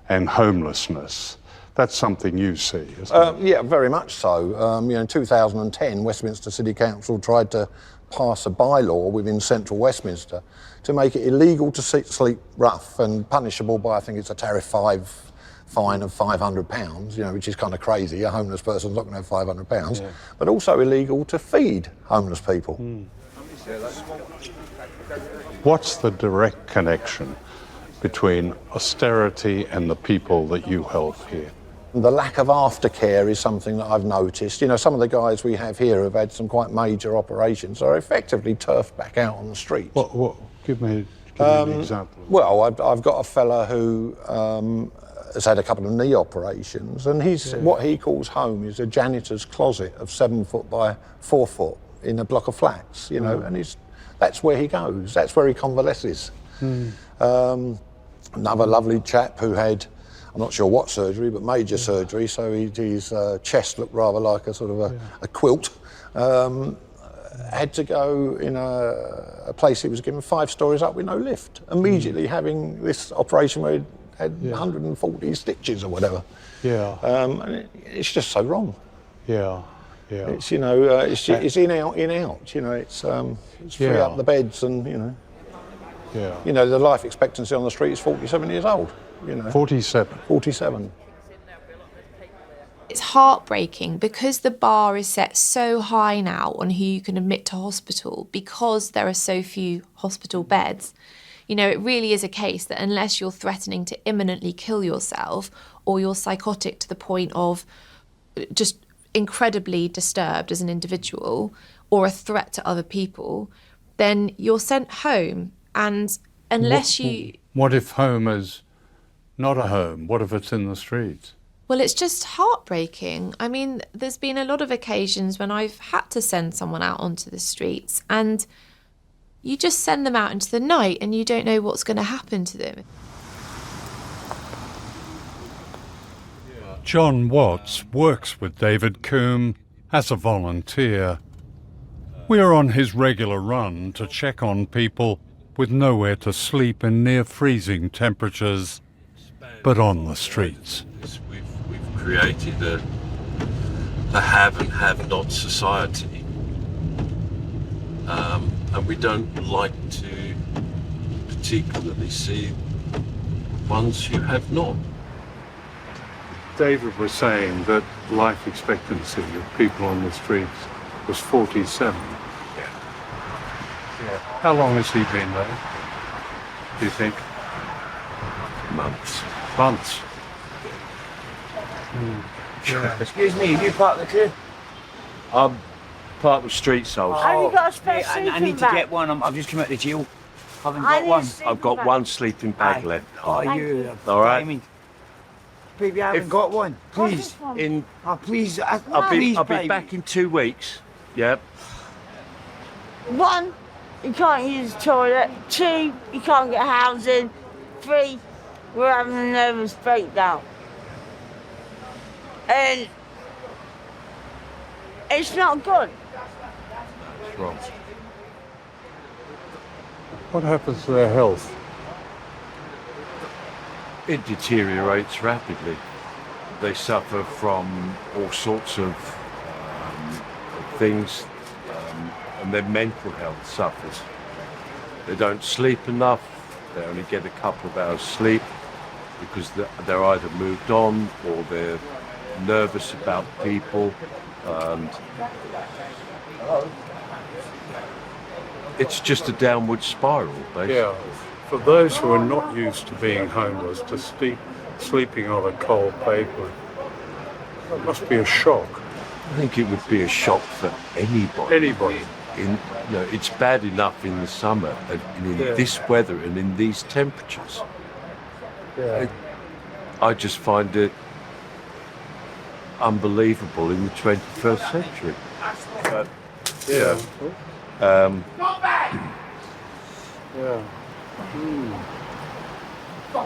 and homelessness, that's something you see, isn't it? Yeah, very much so. You know, in 2010, Westminster City Council tried to pass a bylaw within central Westminster to make it illegal to sleep rough and punishable by, I think it's a Tariff 5 fine of £500, you know, which is kind of crazy. A homeless person's not going to have £500, but also illegal to feed homeless people. What's the direct connection between austerity and the people that you help here? The lack of aftercare is something that I've noticed. You know, some of the guys we have here have had some quite major operations, are effectively turfed back out on the streets. Give me an example. Well, I've got a fella who has had a couple of knee operations, and what he calls home is a janitor's closet of 7 foot by 4 foot in a block of flats, you know, and that's where he goes, that's where he convalesces. Another lovely chap who had, I'm not sure what surgery, but major surgery, so his chest looked rather like a sort of a quilt. Had to go in a place he was given 5 stories up with no lift, immediately having this operation where he had 140 stitches or whatever. And it's just so wrong. It's, you know, it's in out, you know, it's free up the beds and, you know. Yeah. You know, the life expectancy on the street is 47 years old. You know. 47. 47. It's heartbreaking because the bar is set so high now on who you can admit to hospital because there are so few hospital beds. You know, it really is a case that unless you're threatening to imminently kill yourself or you're psychotic to the point of just incredibly disturbed as an individual or a threat to other people, then you're sent home. And unless What if home is not a home? What if it's in the streets? Well, it's just heartbreaking. I mean, there's been a lot of occasions when I've had to send someone out onto the streets and you just send them out into the night and you don't know what's going to happen to them. John Watts works with David Coombe as a volunteer. We're on his regular run to check on people with nowhere to sleep in near freezing temperatures, but on the streets. We've created a have and have not society, and we don't like to particularly see ones who have not. David was saying that life expectancy of people on the streets was 47. Yeah. How long has he been there, do you think? Months. Months. Yeah. Excuse me, have you part of the crew? I'm part of Street Souls. Have you got a spare I sleeping need to bag? get one. I've just come out of the jail. Haven't I got need a one. sleeping I've got bag. one sleeping bag Aye. left. Oh, Thank you. you. All right. Diamond. Baby, I haven't got one. Please. In, Oh, please. I'll please, be baby. back in 2 weeks. Yep. 1, you can't use the toilet. 2, you can't get housing. 3, we're having a nervous breakdown. And it's not good. That's wrong. What happens to their health? It deteriorates rapidly. They suffer from all sorts of things, and their mental health suffers. They don't sleep enough. They only get a couple of hours sleep because they're either moved on or they're nervous about people, and it's just a downward spiral, basically. Yeah. For those who are not used to being homeless, to sleeping on a cold pavement, that must be a shock. I think it would be a shock for anybody. Anybody. It's bad enough in the summer, and in this weather and in these temperatures. Yeah. I just find it unbelievable in the 21st century. But, Yeah. yeah.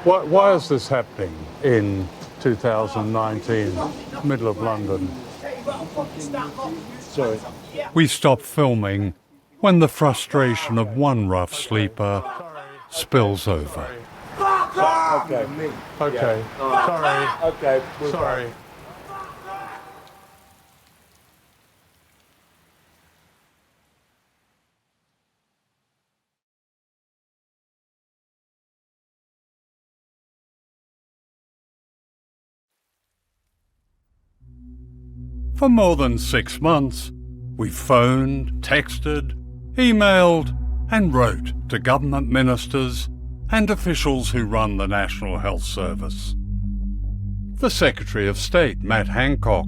Why is this happening in 2019, middle of London? Sorry. We stop filming when the frustration of one rough sleeper spills over. Okay. Okay. Yeah. Sorry. Okay. Sorry. For more than 6 months, we phoned, texted, emailed, and wrote to government ministers and officials who run the National Health Service. The Secretary of State, Matt Hancock,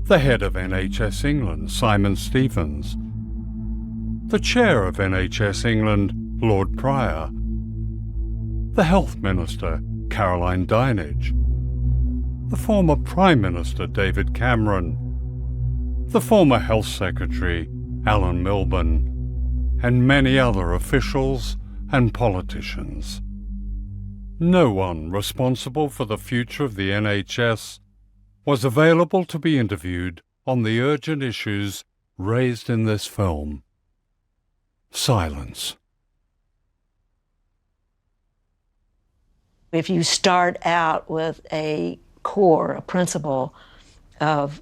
the head of NHS England, Simon Stephens, the chair of NHS England, Lord Pryor, the Health Minister, Caroline Dinenage, the former Prime Minister, David Cameron, the former Health Secretary, Alan Milburn, and many other officials and politicians. No one responsible for the future of the NHS was available to be interviewed on the urgent issues raised in this film. Silence. If you start out with a core, a principle of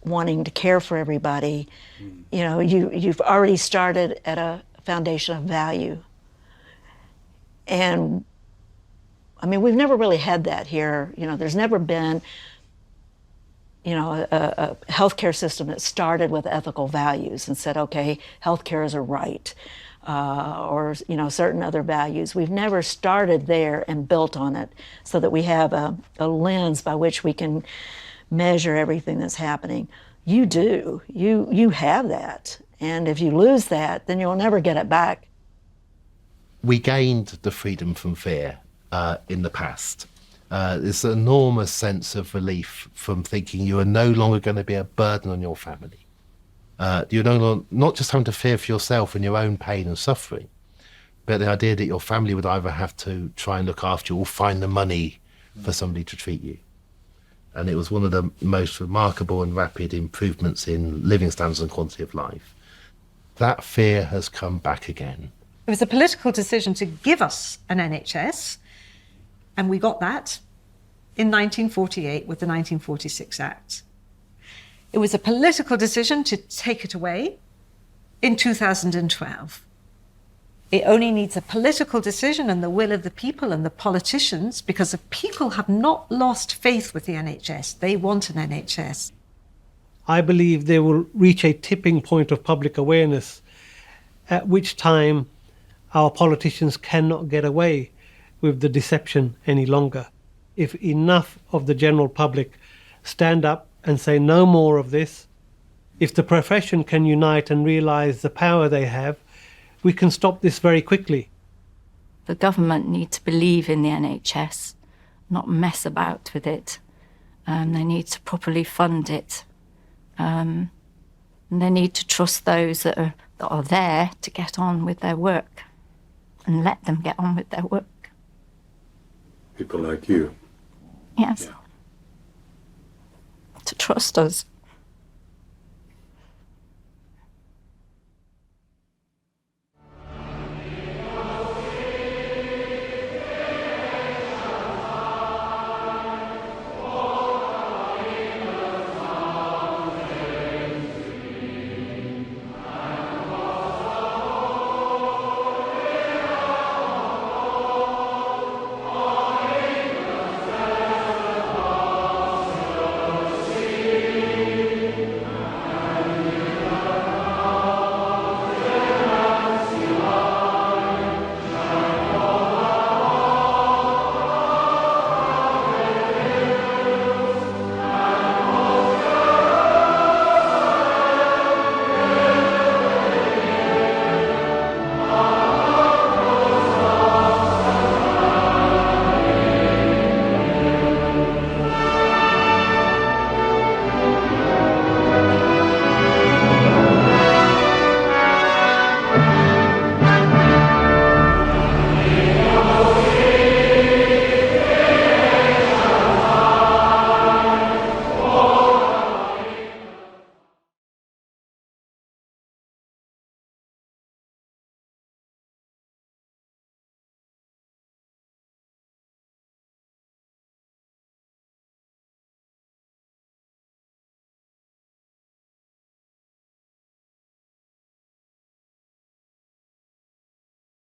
wanting to care for everybody, you've already started at a foundation of value. And I mean, we've never really had that here. You know, there's never been, you know, a healthcare system that started with ethical values and said, okay, healthcare is a right, or, you know, certain other values. We've never started there and built on it so that we have a lens by which we can measure everything that's happening. You do. You have that. And if you lose that, then you'll never get it back. We gained the freedom from fear in the past. This enormous sense of relief from thinking you are no longer going to be a burden on your family. You're not just having to fear for yourself and your own pain and suffering, but the idea that your family would either have to try and look after you or find the money for somebody to treat you. And it was one of the most remarkable and rapid improvements in living standards and quality of life. That fear has come back again. It was a political decision to give us an NHS, and we got that in 1948 with the 1946 Act. It was a political decision to take it away in 2012. It only needs a political decision and the will of the people and the politicians, because the people have not lost faith with the NHS. They want an NHS. I believe they will reach a tipping point of public awareness, at which time our politicians cannot get away with the deception any longer. If enough of the general public stand up and say no more of this, if the profession can unite and realise the power they have, we can stop this very quickly. The government need to believe in the NHS, not mess about with it. They need to properly fund it. And they need to trust those that are there to get on with their work and let them get on with their work. People like you. Yes. Yeah. To trust us.